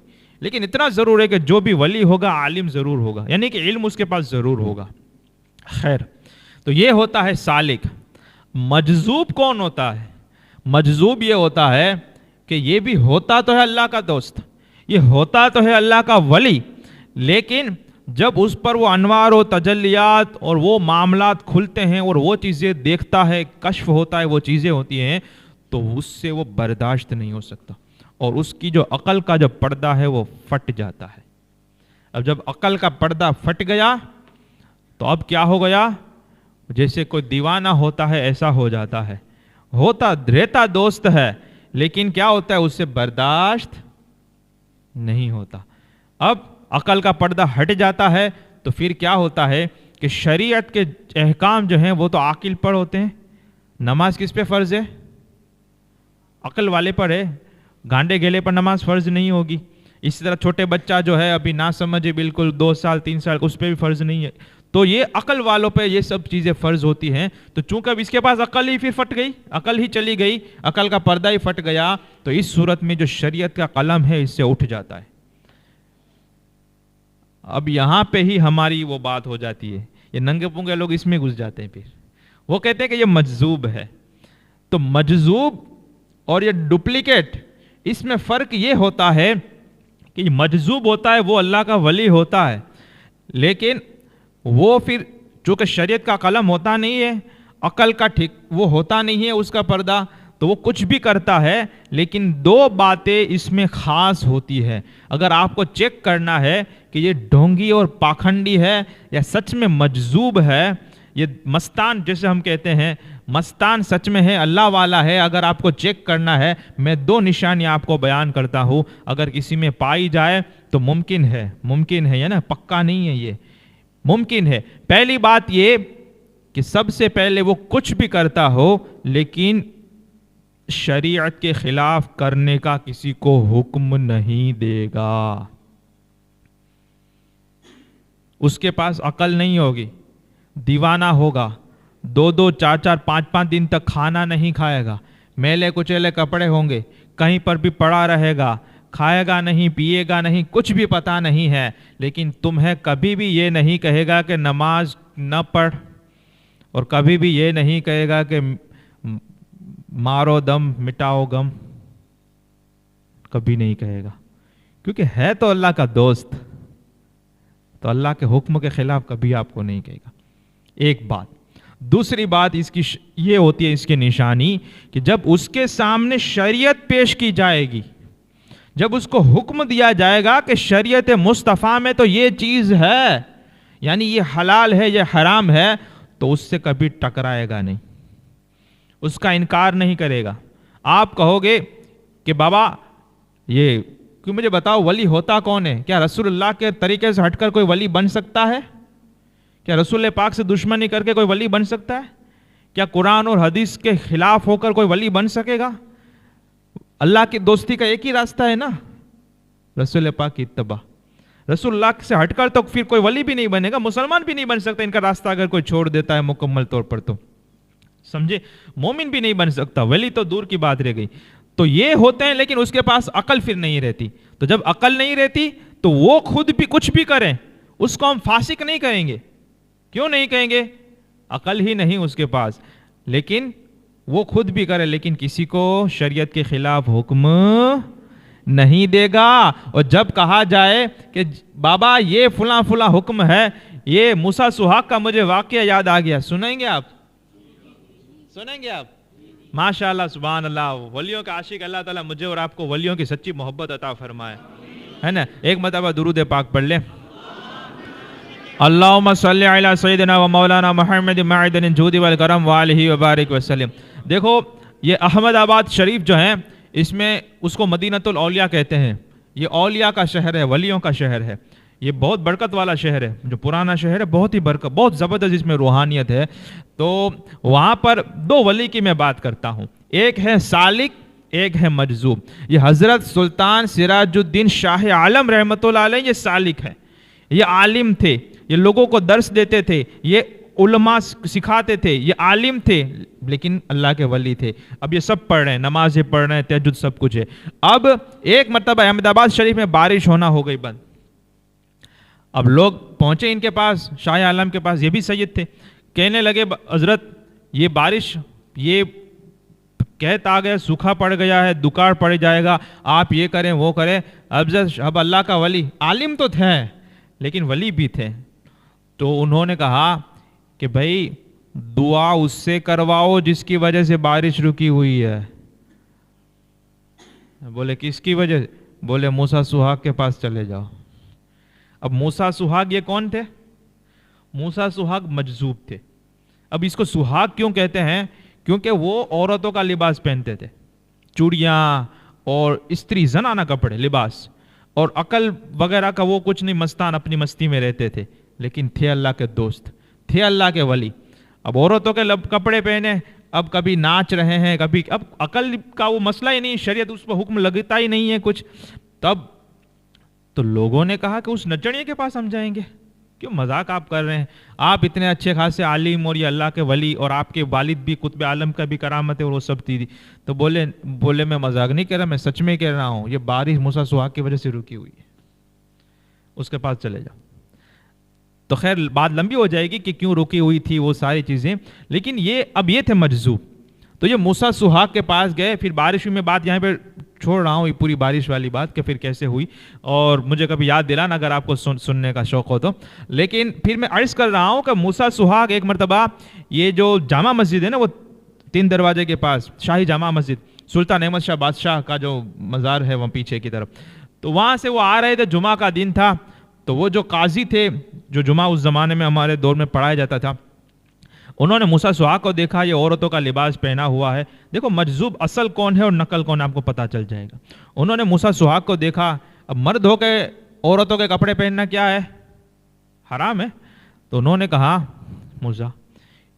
لیکن اتنا ضرور ہے کہ جو بھی ولی ہوگا عالم ضرور ہوگا, یعنی کہ علم اس کے پاس ضرور ہوگا. خیر, تو یہ ہوتا ہے سالک. مجذوب کون ہوتا ہے؟ مجذوب یہ ہوتا ہے کہ یہ بھی ہوتا تو ہے اللہ کا دوست, یہ ہوتا تو ہے اللہ کا ولی, لیکن جب اس پر وہ انوار و تجلیات اور وہ معاملات کھلتے ہیں اور وہ چیزیں دیکھتا ہے, کشف ہوتا ہے, وہ چیزیں ہوتی ہیں, تو اس سے وہ برداشت نہیں ہو سکتا اور اس کی جو عقل کا جو پردہ ہے وہ پھٹ جاتا ہے. اب جب عقل کا پردہ پھٹ گیا تو اب کیا ہو گیا؟ جیسے کوئی دیوانہ ہوتا ہے ایسا ہو جاتا ہے. ہوتا رہتا دوست ہے لیکن کیا ہوتا ہے, اس سے برداشت نہیں ہوتا. اب عقل کا پردہ ہٹ جاتا ہے تو پھر کیا ہوتا ہے کہ شریعت کے احکام جو ہیں وہ تو عاقل پر ہوتے ہیں. نماز کس پہ فرض ہے؟ عقل والے پر ہے. گانڈے گیلے پر نماز فرض نہیں ہوگی. اسی طرح چھوٹے بچہ جو ہے ابھی نہ سمجھے بالکل 2 سال 3 سال, اس پہ بھی فرض نہیں ہے. تو یہ عقل والوں پہ یہ سب چیزیں فرض ہوتی ہیں. تو چونکہ اب اس کے پاس عقل ہی پھر پھٹ گئی, عقل ہی چلی گئی, عقل کا پردہ ہی پھٹ گیا, تو اس صورت میں جو شریعت کا قلم ہے اس سے اٹھ جاتا ہے. اب یہاں پہ ہی ہماری وہ بات ہو جاتی ہے, یہ ننگے پونگے لوگ اس میں گھس جاتے ہیں. پھر وہ کہتے ہیں کہ یہ مجذوب ہے. تو مجذوب اور یہ ڈپلیکیٹ, اس میں فرق یہ ہوتا ہے کہ یہ مجذوب ہوتا ہے وہ اللہ کا ولی ہوتا ہے, لیکن وہ پھر چونکہ شریعت کا قلم ہوتا نہیں ہے, عقل کا ٹھیک وہ ہوتا نہیں ہے اس کا پردہ, تو وہ کچھ بھی کرتا ہے. لیکن دو باتیں اس میں خاص ہوتی ہے. اگر آپ کو چیک کرنا ہے کہ یہ ڈھونگی اور پاکھنڈی ہے یا سچ میں مجذوب ہے, یہ مستان جیسے ہم کہتے ہیں, مستان سچ میں ہے اللہ والا ہے, اگر آپ کو چیک کرنا ہے, میں دو نشانیاں آپ کو بیان کرتا ہوں. اگر کسی میں پائی جائے تو ممکن ہے یا نا, پکا نہیں ہے, یہ ممکن ہے. پہلی بات یہ کہ سب سے پہلے وہ کچھ بھی کرتا ہو لیکن شریعت کے خلاف کرنے کا کسی کو حکم نہیں دے گا. اس کے پاس عقل نہیں ہوگی, دیوانہ ہوگا, 2 4 5 دن تک کھانا نہیں کھائے گا, میلے کچیلے کپڑے ہوں گے, کہیں پر بھی پڑا رہے گا, کھائے گا نہیں, پیے گا نہیں, کچھ بھی پتا نہیں ہے, لیکن تمہیں کبھی بھی یہ نہیں کہے گا کہ نماز نہ پڑھ, اور کبھی بھی یہ نہیں کہے گا کہ مارو دم مٹاؤ غم, کبھی نہیں کہے گا, کیونکہ ہے تو اللہ کا دوست, تو اللہ کے حکم کے خلاف کبھی آپ کو نہیں کہے گا. ایک بات. دوسری بات اس کی یہ ہوتی ہے, اس کی نشانی کہ جب اس کے سامنے شریعت پیش کی جائے گی, جب اس کو حکم دیا جائے گا کہ شریعت مصطفیٰ میں تو یہ چیز ہے, یعنی یہ حلال ہے یہ حرام ہے, تو اس سے کبھی ٹکرائے گا نہیں, اس کا انکار نہیں کرے گا. آپ کہو گے کہ بابا یہ کہ مجھے بتاؤ ولی ہوتا کون ہے؟ کیا رسول اللہ کے طریقے سے ہٹ کر کوئی ولی بن سکتا ہے؟ کیا رسول پاک سے دشمنی کر کے کوئی ولی بن سکتا ہے؟ کیا قرآن اور حدیث کے خلاف ہو کر کوئی ولی بن سکے گا؟ اللہ کی دوستی کا ایک ہی راستہ ہے نا, رسول پاک کی اتباع. رسول اللہ سے ہٹ کر تو پھر کوئی ولی بھی نہیں بنے گا, مسلمان بھی نہیں بن سکتا ان کا راستہ اگر کوئی چھوڑ دیتا ہے مکمل طور پر, تو سمجھے, مومن بھی نہیں بن سکتا, ولی تو دور کی بات رہ گئی. تو یہ ہوتے ہیں, لیکن اس کے پاس عقل پھر نہیں رہتی. تو جب عقل نہیں رہتی تو وہ خود بھی کچھ بھی کریں, اس کو ہم فاسق نہیں کہیں گے. کیوں نہیں کہیں گے؟ عقل ہی نہیں اس کے پاس, لیکن وہ خود بھی کرے لیکن کسی کو شریعت کے خلاف حکم نہیں دے گا. اور جب کہا جائے کہ بابا یہ فلاں فلاں حکم ہے, یہ موسیٰ سحاق کا مجھے واقعہ یاد آ گیا, سنیں گے آپ؟ سنیں گے آپ؟ ماشاءاللہ سبحان اللہ, ولیوں کا عاشق اللہ تعالیٰ مجھے اور آپ کو ولیوں کی سچی محبت عطا فرمائے, ہے نا. ایک مرتبہ درود پاک پڑھ لیں. اللہم صلی علی سیدنا و مولانا محمد معدن الجود والکرم وآلہ وبارک وسلم. دیکھو یہ احمد آباد شریف جو ہیں, اس میں اس کو مدینۃ الاولیاء کہتے ہیں. یہ اولیاء کا شہر ہے, ولیوں کا شہر ہے. یہ بہت برکت والا شہر ہے, جو پرانا شہر ہے, بہت ہی برکت, بہت زبردست اس میں روحانیت ہے. تو وہاں پر دو ولی کی میں بات کرتا ہوں, ایک ہے سالک, ایک ہے مجذوب. یہ حضرت سلطان سراج الدین شاہ عالم رحمۃ اللہ علیہ یہ سالک ہیں, یہ عالم تھے, یہ لوگوں کو درس دیتے تھے, یہ علماء سکھاتے تھے, یہ عالم تھے لیکن اللہ کے ولی تھے. اب یہ سب پڑھ رہے ہیں, نمازیں پڑھ رہے ہیں, تہجد سب کچھ ہے. اب ایک مرتبہ احمد آباد شریف میں بارش ہونا ہو گئی بند. اب لوگ پہنچے ان کے پاس, شاہ عالم کے پاس, یہ بھی سید تھے. کہنے لگے حضرت یہ بارش یہ کہت آ گیا, سوکھا پڑ گیا ہے, دکاڑ پڑ جائے گا, آپ یہ کریں وہ کریں. اب اللہ کا ولی, عالم تو تھے لیکن ولی بھی تھے, تو انہوں نے کہا کہ بھائی دعا اس سے کرواؤ جس کی وجہ سے بارش رکی ہوئی ہے. بولے کس کی وجہ؟ بولے موسیٰ سحاق کے پاس چلے جاؤ. اب موسیٰ سحاق یہ کون تھے؟ موسیٰ سحاق مجذوب تھے. اب اس کو سحاق کیوں کہتے ہیں؟ کیونکہ وہ عورتوں کا لباس پہنتے تھے, چوڑیاں اور استری زنانہ کپڑے لباس, اور عقل وغیرہ کا وہ کچھ نہیں, مستان اپنی مستی میں رہتے تھے, لیکن تھے اللہ کے دوست, تھے اللہ کے ولی. اب عورتوں کے کپڑے پہنے, اب کبھی ناچ رہے ہیں, کبھی, اب عقل کا وہ مسئلہ ہی نہیں, شریعت اس پر حکم لگتا ہی نہیں ہے کچھ. تب تو لوگوں نے کہا کہ اس نچڑیے کے پاس ہم جائیں گے, کیوں مذاق آپ کر رہے ہیں؟ آپ اتنے اچھے خاصے عالم اور یہ اللہ کے ولی اور آپ کے والد بھی قطب عالم کا بھی کرامت ہے اور وہ سب تھی. تو بولے میں مذاق نہیں کر رہا، میں سچ میں کہہ رہا ہوں، یہ بارش موسیٰ سہاگ کی وجہ سے رکی ہوئی ہے. اس کے پاس چلے جاؤ. تو خیر بات لمبی ہو جائے گی کہ کیوں رکی ہوئی تھی وہ ساری چیزیں، لیکن اب یہ تھے مجذوب. تو یہ موسیٰ سہاگ کے پاس گئے. پھر بارش ہوئی، میں بات یہاں پہ چھوڑ رہا ہوں یہ پوری بارش والی بات کہ پھر کیسے ہوئی، اور مجھے کبھی یاد دلانا اگر آپ کو سننے کا شوق ہو تو. لیکن پھر میں عرض کر رہا ہوں کہ موسیٰ سہاگ ایک مرتبہ یہ جو جامع مسجد ہے نا، وہ 3 دروازے کے پاس شاہی جامع مسجد، سلطان احمد شاہ بادشاہ کا جو مزار ہے وہاں پیچھے کی طرف، تو وہاں سے وہ آ رہے تھے. جمعہ کا دن تھا. تو وہ جو قاضی تھے، جو جمعہ اس زمانے میں ہمارے دور میں پڑھایا جاتا تھا، انہوں نے موسیٰ سہاگ کو دیکھا، یہ عورتوں کا لباس پہنا ہوا ہے. دیکھو مجذوب اصل کون ہے اور نقل کون ہے آپ کو پتہ چل جائے گا. انہوں نے موسیٰ سہاگ کو دیکھا. اب مرد ہو کے عورتوں کے کپڑے پہننا کیا ہے؟ حرام ہے. تو انہوں نے کہا موسیٰ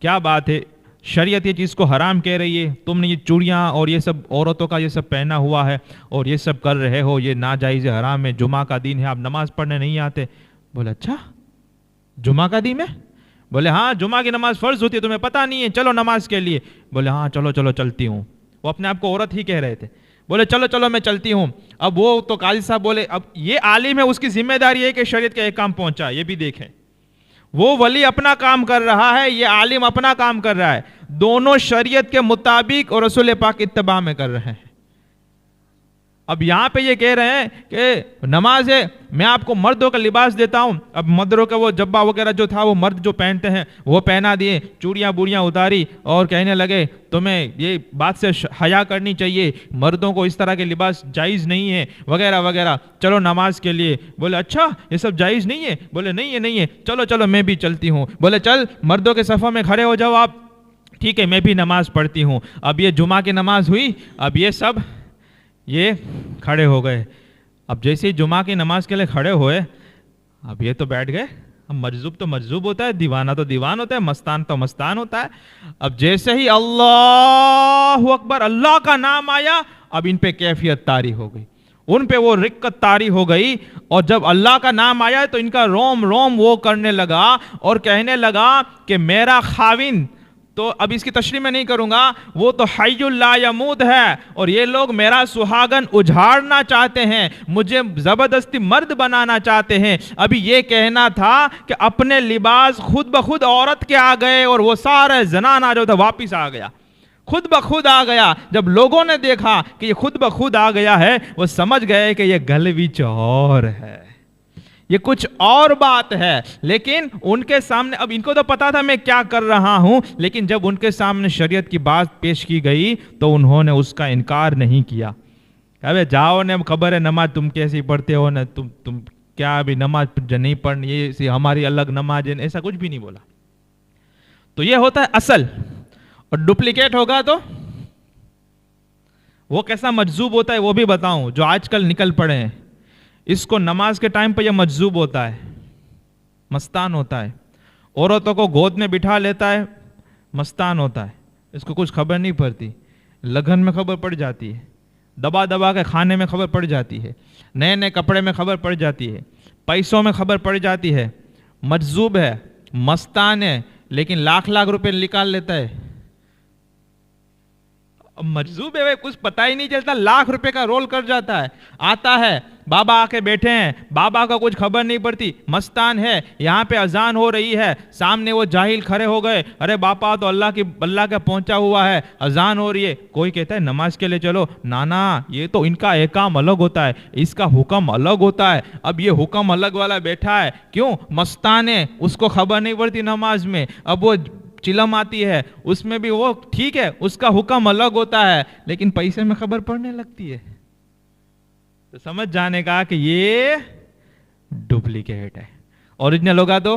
کیا بات ہے، شریعت یہ چیز کو حرام کہہ رہی ہے، تم نے یہ چوڑیاں اور یہ سب عورتوں کا یہ سب پہنا ہوا ہے اور یہ سب کر رہے ہو، یہ ناجائز حرام ہے، جمعہ کا دن ہے، آپ نماز پڑھنے نہیں آتے. بولے اچھا جمعہ کا دن ہے؟ بولے ہاں جمعہ کی نماز فرض ہوتی ہے، تمہیں پتہ نہیں ہے، چلو نماز کے لیے. بولے ہاں چلو چلتی ہوں. وہ اپنے آپ کو عورت ہی کہہ رہے تھے. بولے چلو میں چلتی ہوں. اب وہ تو قاضی صاحب بولے اب یہ عالم ہے، اس کی ذمہ داری ہے کہ شریعت کا ایک کام پہنچا. یہ بھی دیکھیں، وہ ولی اپنا کام کر رہا ہے، یہ عالم اپنا کام کر رہا ہے، دونوں شریعت کے مطابق اور رسول پاک اتباع میں کر رہے ہیں. اب یہاں پہ یہ کہہ رہے ہیں کہ نماز ہے، میں آپ کو مردوں کا لباس دیتا ہوں. اب مردوں کا وہ جبہ وغیرہ جو تھا وہ مرد جو پہنتے ہیں وہ پہنا دیے، چوڑیاں بوڑیاں اتاری اور کہنے لگے تمہیں یہ بات سے حیا کرنی چاہیے، مردوں کو اس طرح کے لباس جائز نہیں ہے وغیرہ وغیرہ، چلو نماز کے لیے. بولے اچھا یہ سب جائز نہیں ہے؟ بولے نہیں ہے. چلو میں بھی چلتی ہوں. بولے چل مردوں کے صفوں میں کھڑے ہو جاؤ آپ. ٹھیک ہے میں بھی نماز پڑھتی ہوں. اب یہ جمعہ کی نماز ہوئی. اب یہ کھڑے ہو گئے. اب جیسے ہی جمعہ کی نماز کے لیے کھڑے ہوئے، اب یہ تو بیٹھ گئے. اب مجذوب تو مجذوب ہوتا ہے، دیوانہ تو دیوان ہوتا ہے، مستان تو مستان ہوتا ہے. اب جیسے ہی اللہ اکبر اللہ کا نام آیا، اب ان پہ کیفیت طاری ہو گئی، ان پہ وہ رقت طاری ہو گئی. اور جب اللہ کا نام آیا تو ان کا روم وہ کرنے لگا اور کہنے لگا کہ میرا خاوند، تو اب اس کی تشریح میں نہیں کروں گا، وہ تو حی لا یموت ہے اور یہ لوگ میرا سہاگن اجھاڑنا چاہتے ہیں، مجھے زبردستی مرد بنانا چاہتے ہیں. ابھی یہ کہنا تھا کہ اپنے لباس خود بخود عورت کے آ گئے اور وہ سارے زنانہ جو تھا واپس آ گیا، خود بخود آ گیا. جب لوگوں نے دیکھا کہ یہ خود بخود آ گیا ہے، وہ سمجھ گئے کہ یہ گلوچ اور ہے، یہ کچھ اور بات ہے. لیکن ان کے سامنے، اب ان کو تو پتا تھا میں کیا کر رہا ہوں، لیکن جب ان کے سامنے شریعت کی بات پیش کی گئی تو انہوں نے اس کا انکار نہیں کیا. ابے جاؤ نے خبر ہے نماز تم کیسی پڑھتے ہو نا، تم کیا ابھی نماز نہیں پڑھنی، یہ ہماری الگ نماز ہے، ایسا کچھ بھی نہیں بولا. تو یہ ہوتا ہے اصل. اور ڈپلیکیٹ ہوگا تو وہ کیسا مجذوب ہوتا ہے وہ بھی بتاؤں. جو آج کل نکل پڑے ہیں، اس کو نماز کے ٹائم پہ یہ مجذوب ہوتا ہے، مستان ہوتا ہے، عورتوں کو گود میں بٹھا لیتا ہے، مستان ہوتا ہے. اس کو کچھ خبر نہیں پڑتی، لگن میں خبر پڑ جاتی ہے، دبا کے کھانے میں خبر پڑ جاتی ہے، نئے کپڑے میں خبر پڑ جاتی ہے، پیسوں میں خبر پڑ جاتی ہے. مجذوب ہے، مستان ہے، لیکن لاکھ روپے نکال لیتا ہے. مجذوب ہے، کچھ پتہ ہی نہیں چلتا، لاکھ روپے کا رول کر جاتا ہے. آتا ہے بابا آ کے بیٹھے ہیں، بابا کا کچھ خبر نہیں پڑتی، مستان ہے. یہاں پہ اذان ہو رہی ہے، سامنے وہ جاہل کھڑے ہو گئے، ارے باپا تو اللہ کا پہنچا ہوا ہے، اذان ہو رہی ہے. کوئی کہتا ہے نماز کے لیے چلو، نانا یہ تو ان کا احکام الگ ہوتا ہے، اس کا حکم الگ ہوتا ہے. اب یہ حکم الگ والا بیٹھا ہے، کیوں؟ مستان ہے، اس کو خبر نہیں پڑتی نماز میں. اب وہ چلم آتی ہے، اس میں بھی وہ ٹھیک ہے، اس کا حکم الگ ہوتا ہے، لیکن پیسے میں خبر پڑنے لگتی ہے. تو سمجھ جانے کا کہ یہ ڈپلیکیٹ ہے. اوریجنل ہوگا تو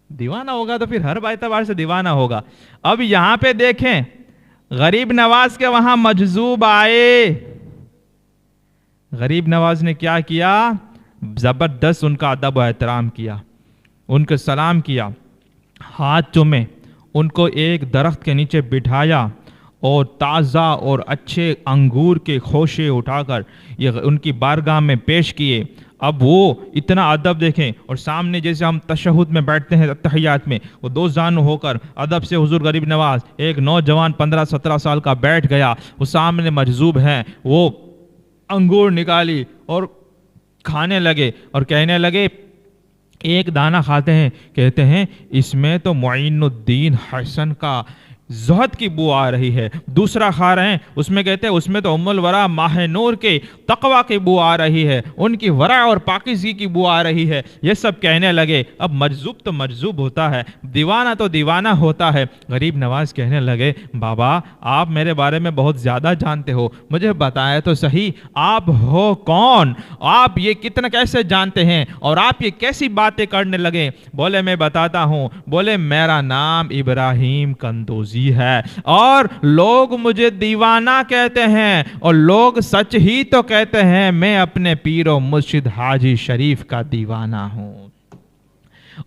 دیوانہ ہوگا، تو پھر ہر اعتبار سے دیوانہ ہوگا. اب یہاں پہ دیکھیں، غریب نواز کے وہاں مجذوب آئے. غریب نواز نے کیا کیا؟ زبردست ان کا ادب و احترام کیا، ان کو سلام کیا، ہاتھ چومے، ان کو ایک درخت کے نیچے بٹھایا اور تازہ اور اچھے انگور کے خوشے اٹھا کر یہ ان کی بارگاہ میں پیش کیے. اب وہ اتنا ادب دیکھیں، اور سامنے جیسے ہم تشہد میں بیٹھتے ہیں تحیات میں، وہ دو زانو ہو کر ادب سے حضور غریب نواز، ایک نوجوان 15-17 سال کا بیٹھ گیا، وہ سامنے مجذوب ہیں، وہ انگور نکالی اور کھانے لگے اور کہنے لگے، ایک دانہ کھاتے ہیں، کہتے ہیں اس میں تو معین الدین حسن کا زہد کی بو آ رہی ہے، دوسرا کھا رہے ہیں، اس میں کہتے ہیں اس میں تو ام الورا ماہ نور کے تقوی کی بو آ رہی ہے، ان کی ورع اور پاکیزگی کی بو آ رہی ہے، یہ سب کہنے لگے۔ اب مجذوب تو مجذوب ہوتا ہے، دیوانہ تو دیوانہ ہوتا ہے۔ غریب نواز کہنے لگے، بابا آپ میرے بارے میں بہت زیادہ جانتے ہو، مجھے بتایا تو صحیح آپ ہو کون، آپ یہ کتنا کیسے جانتے ہیں اور آپ یہ کیسی باتیں کرنے لگے؟ بولے میں بتاتا ہوں، بولے میرا نام ابراہیم کندوزی ہے اور لوگ مجھے دیوانہ کہتے ہیں، اور لوگ سچ ہی تو کہتے ہیں، میں اپنے پیر و مرشد حاجی شریف کا دیوانہ ہوں۔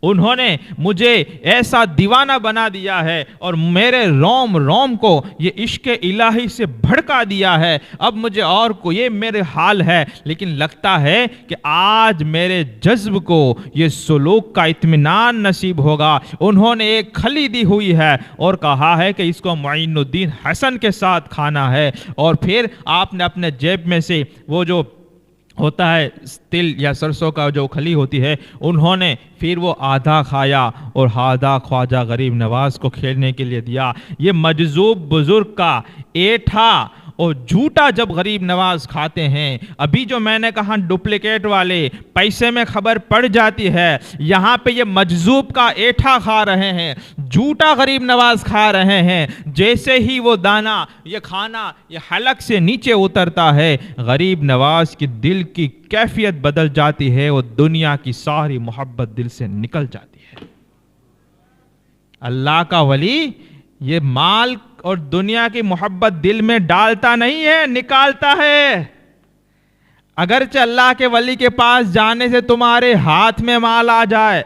انہوں نے مجھے ایسا دیوانہ بنا دیا ہے اور میرے روم روم کو یہ عشق الہی سے بھڑکا دیا ہے، اب مجھے اور کو یہ میرے حال ہے، لیکن لگتا ہے کہ آج میرے جذب کو یہ سلوک کا اطمینان نصیب ہوگا۔ انہوں نے ایک کھلی دی ہوئی ہے اور کہا ہے کہ اس کو معین الدین حسن کے ساتھ کھانا ہے، اور پھر آپ نے اپنے جیب میں سے وہ جو ہوتا ہے تل یا سرسوں کا جو کھلی ہوتی ہے، انہوں نے پھر وہ آدھا کھایا اور آدھا خواجہ غریب نواز کو کھیلنے کے لیے دیا۔ یہ مجذوب بزرگ کا ایٹھا اور جھوٹا جب غریب نواز کھاتے ہیں، ابھی جو میں نے کہا ڈپلیکیٹ والے پیسے میں خبر پڑ جاتی ہے، یہاں پہ یہ مجذوب کا ایٹھا کھا رہے ہیں، جھوٹا غریب نواز کھا رہے ہیں۔ جیسے ہی وہ دانہ، یہ کھانا یہ حلق سے نیچے اترتا ہے، غریب نواز کی دل کی کیفیت بدل جاتی ہے، وہ دنیا کی ساری محبت دل سے نکل جاتی ہے۔ اللہ کا ولی یہ مال اور دنیا کی محبت دل میں ڈالتا نہیں ہے، نکالتا ہے۔ اگرچہ اللہ کے ولی کے پاس جانے سے تمہارے ہاتھ میں مال آ جائے،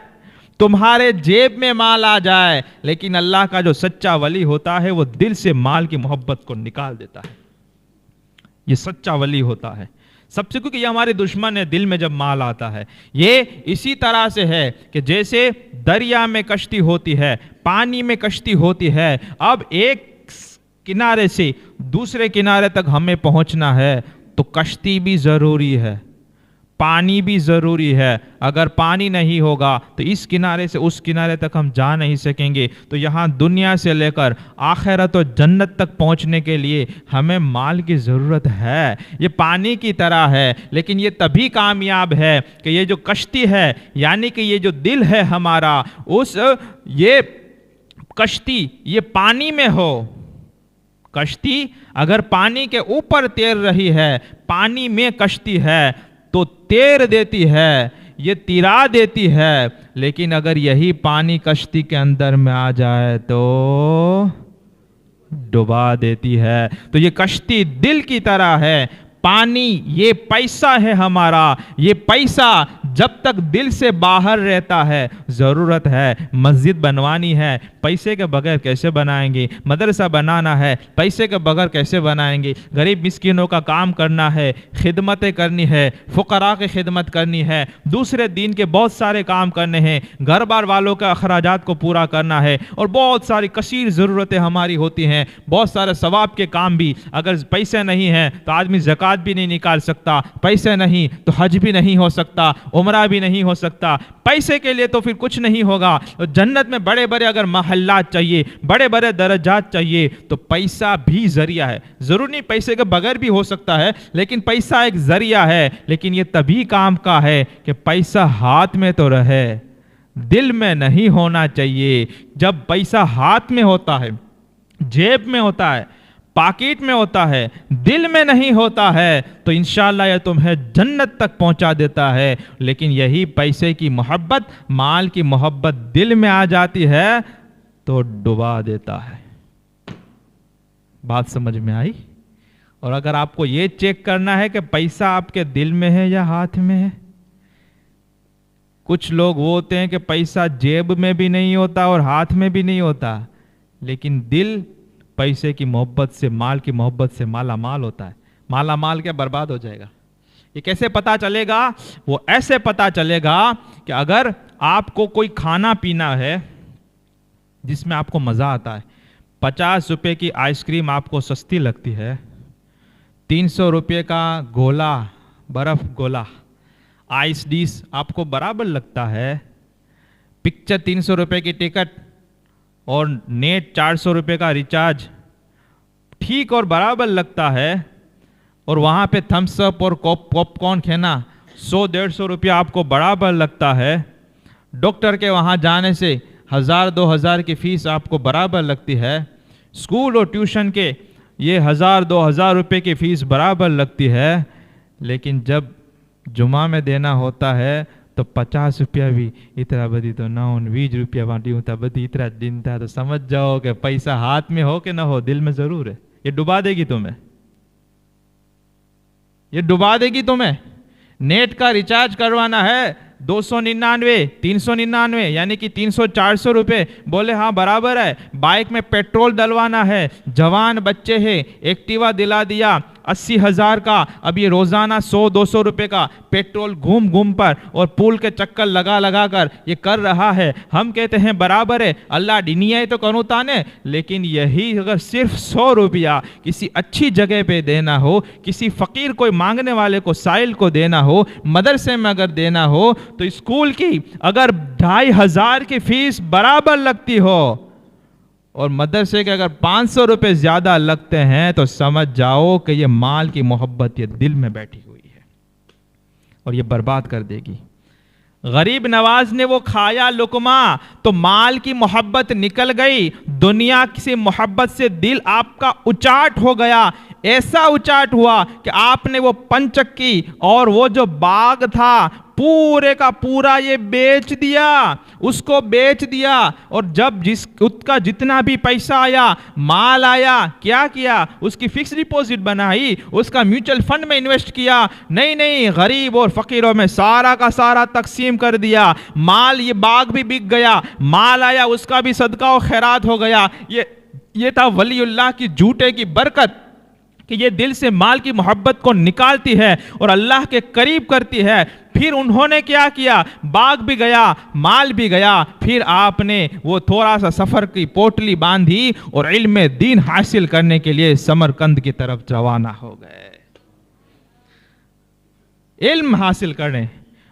تمہارے جیب میں مال آ جائے، لیکن اللہ کا جو سچا ولی ہوتا ہے وہ دل سے مال کی محبت کو نکال دیتا ہے۔ یہ سچا ولی ہوتا ہے سب سے، کیونکہ یہ ہمارے دشمن ہے دل میں جب مال آتا ہے۔ یہ اسی طرح سے ہے کہ جیسے دریا میں کشتی ہوتی ہے، پانی میں کشتی ہوتی ہے، اب ایک کنارے سے دوسرے کنارے تک ہمیں پہنچنا ہے تو کشتی بھی ضروری ہے، پانی بھی ضروری ہے۔ اگر پانی نہیں ہوگا تو اس کنارے سے اس کنارے تک ہم جا نہیں سکیں گے۔ تو یہاں دنیا سے لے کر آخرت و جنت تک پہنچنے کے لیے ہمیں مال کی ضرورت ہے۔ یہ پانی کی طرح ہے، لیکن یہ تبھی کامیاب ہے کہ یہ جو کشتی ہے، یعنی کہ یہ جو دل ہے ہمارا، یہ کشتی یہ پانی میں ہو۔ کشتی اگر پانی کے اوپر تیر رہی ہے، پانی میں کشتی ہے تو تیر دیتی ہے، یہ تیرا دیتی ہے، لیکن اگر یہی پانی کشتی کے اندر میں آ جائے تو ڈبا دیتی ہے۔ تو یہ کشتی دل کی طرح ہے، پانی یہ پیسہ ہے ہمارا، یہ پیسہ جب تک دل سے باہر رہتا ہے ضرورت ہے۔ مسجد بنوانی ہے، پیسے کے بغیر کیسے بنائیں گے؟ مدرسہ بنانا ہے، پیسے کے بغیر کیسے بنائیں گے؟ غریب مسکینوں کا کام کرنا ہے، خدمتیں کرنی ہے، فقراء کی خدمت کرنی ہے، دوسرے دین کے بہت سارے کام کرنے ہیں، گھر بار والوں کے اخراجات کو پورا کرنا ہے، اور بہت ساری کثیر ضرورتیں ہماری ہوتی ہیں، بہت سارے ثواب کے کام بھی۔ اگر پیسے نہیں ہیں تو آدمی زکوٰۃ بھی نہیں نکال سکتا، پیسے نہیں تو حج بھی نہیں ہو سکتا، عمرہ بھی نہیں ہو سکتا، پیسے کے لیے تو پھر کچھ نہیں ہوگا۔ جنت میں بڑے بڑے اگر محلات چاہیے، بڑے بڑے درجات چاہیے، تو پیسہ بھی ذریعہ ہے۔ ضرور نہیں پیسے کے بغیر بھی ہو سکتا ہے، لیکن پیسہ ایک ذریعہ ہے، لیکن یہ تبھی کام کا ہے کہ پیسہ ہاتھ میں تو رہے، دل میں نہیں ہونا چاہیے۔ جب پیسہ ہاتھ میں ہوتا ہے، جیب میں ہوتا ہے، پاکٹ میں ہوتا ہے، دل میں نہیں ہوتا ہے، تو انشاءاللہ یہ تمہیں جنت تک پہنچا دیتا ہے۔ لیکن یہی پیسے کی محبت، مال کی محبت دل میں آ جاتی ہے تو ڈبا دیتا ہے۔ بات سمجھ میں آئی؟ اور اگر آپ کو یہ چیک کرنا ہے کہ پیسہ آپ کے دل میں ہے یا ہاتھ میں ہے، کچھ لوگ وہ ہوتے ہیں کہ پیسہ جیب میں بھی نہیں ہوتا اور ہاتھ میں بھی نہیں ہوتا، لیکن دل پیسے کی محبت سے، مال کی محبت سے مالا مال ہوتا ہے۔ مالا مال کیا برباد ہو جائے گا؟ یہ کیسے پتا چلے گا؟ وہ ایسے پتا چلے گا کہ اگر آپ کو کوئی کھانا پینا ہے جس میں آپ کو مزہ آتا ہے، 50 روپے کی آئس کریم آپ کو سستی لگتی ہے، 300 روپے کا گولا، برف گولا، آئس ڈیش آپ کو برابر لگتا ہے، پکچر 300 روپے کی ٹکٹ اور نیٹ 400 روپے کا ریچارج ٹھیک اور برابر لگتا ہے، اور وہاں پہ تھمس اپ اور پاپ کارن کھانا 100-150 روپیہ آپ کو برابر لگتا ہے، ڈاکٹر کے وہاں جانے سے 1000-2000 کی فیس آپ کو برابر لگتی ہے، اسکول اور ٹیوشن کے یہ 1000-2000 روپے کی فیس برابر لگتی ہے، لیکن جب جمعہ میں دینا ہوتا ہے تو 50 روپیہ بھی اتنا بدی تو نہ 20 روپیہ بانٹی ہوتا بدی اتنا دن تھا، تو سمجھ جاؤ کہ پیسہ ہاتھ میں ہو کہ نہ ہو دل میں ضرور ہے، یہ ڈبا دے گی تمہیں، یہ ڈبا دے گی تمہیں۔ نیٹ کا ریچارج کروانا ہے 299 399 یعنی کہ 300-400 روپے، بولے ہاں برابر ہے۔ بائک میں پیٹرول ڈلوانا ہے، جوان بچے ہیں، ایکٹیوا دلا دیا 80,000 کا، اب یہ روزانہ 100-200 روپے کا پیٹرول گھوم پر اور پول کے چکر لگا کر یہ کر رہا ہے، ہم کہتے ہیں برابر ہے، اللہ دنیا ہے تو کنو تانے، لیکن یہی اگر صرف 100 روپیہ کسی اچھی جگہ پہ دینا ہو، کسی فقیر کوئی مانگنے والے کو سائل کو دینا ہو، مدرسے میں اگر دینا ہو، تو اسکول کی اگر 2500 کی فیس برابر لگتی ہو اور مدرسے کے اگر 500 روپے زیادہ لگتے ہیں، تو سمجھ جاؤ کہ یہ مال کی محبت یہ دل میں بیٹھی ہوئی ہے اور یہ برباد کر دے گی۔ غریب نواز نے وہ کھایا لقمہ تو مال کی محبت نکل گئی، دنیا کی محبت سے دل آپ کا اچاٹ ہو گیا، ایسا اچاٹ ہوا کہ آپ نے وہ پنچکی اور وہ جو باغ تھا پورے کا پورا یہ بیچ دیا، اس کو بیچ دیا، اور جب اس کا جتنا بھی پیسہ آیا، مال آیا، کیا کیا؟ اس کی فکس ڈپوزٹ بنائی، اس کا میوچل فنڈ میں انویسٹ کیا، نہیں غریب اور فقیروں میں سارا کا سارا تقسیم کر دیا، مال یہ باغ بھی بک گیا، مال آیا اس کا بھی صدقہ و خیرات ہو گیا۔ یہ تھا ولی اللہ کی جھوٹے کی برکت کہ یہ دل سے مال کی محبت کو نکالتی ہے اور اللہ کے قریب کرتی ہے۔ پھر انہوں نے کیا کیا؟ باغ بھی گیا، مال بھی گیا، پھر آپ نے وہ تھوڑا سا سفر کی پوٹلی باندھی اور علم دین حاصل کرنے کے لیے سمرقند کی طرف روانہ ہو گئے۔ علم حاصل کریں،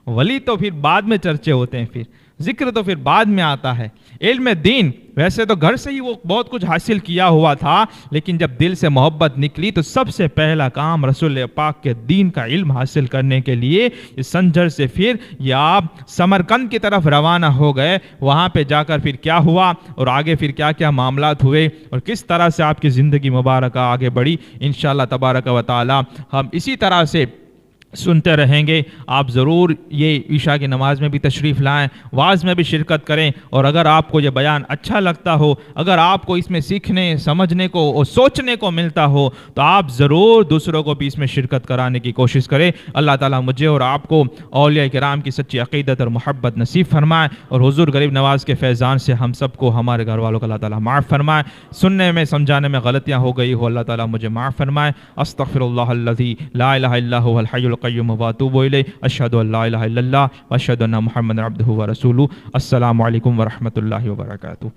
ولی تو پھر بعد میں چرچے ہوتے ہیں، پھر ذکر تو پھر بعد میں آتا ہے۔ علم دین ویسے تو گھر سے ہی وہ بہت کچھ حاصل کیا ہوا تھا، لیکن جب دل سے محبت نکلی تو سب سے پہلا کام رسول پاک کے دین کا علم حاصل کرنے کے لیے اس سنجر سے پھر یہ آپ سمرقند کی طرف روانہ ہو گئے۔ وہاں پہ جا کر پھر کیا ہوا اور آگے پھر کیا کیا معاملات ہوئے اور کس طرح سے آپ کی زندگی مبارکہ آگے بڑھی، انشاءاللہ تبارک و تعالی ہم اسی طرح سے سنتے رہیں گے۔ آپ ضرور یہ عشاء کی نماز میں بھی تشریف لائیں، واعظ میں بھی شرکت کریں، اور اگر آپ کو یہ بیان اچھا لگتا ہو، اگر آپ کو اس میں سیکھنے سمجھنے کو اور سوچنے کو ملتا ہو، تو آپ ضرور دوسروں کو بھی اس میں شرکت کرانے کی کوشش کریں۔ اللہ تعالیٰ مجھے اور آپ کو اولیاء کرام کی سچی عقیدت اور محبت نصیب فرمائے، اور حضور غریب نواز کے فیضان سے ہم سب کو، ہمارے گھر والوں کو اللہ تعالیٰ معاف فرمائے۔ سننے میں سمجھانے میں غلطیاں ہو گئی ہو، اللہ تعالیٰ مجھے معاف فرمائے۔ استغفر اللہ الذی لا الہ الا هو الحی القیوم واتوب الیہ، اشہد ان لا الہ الا اللہ واشہد ان محمد عبدہ ورسولہ۔ السلام علیکم ورحمۃ اللہ وبرکاتہ۔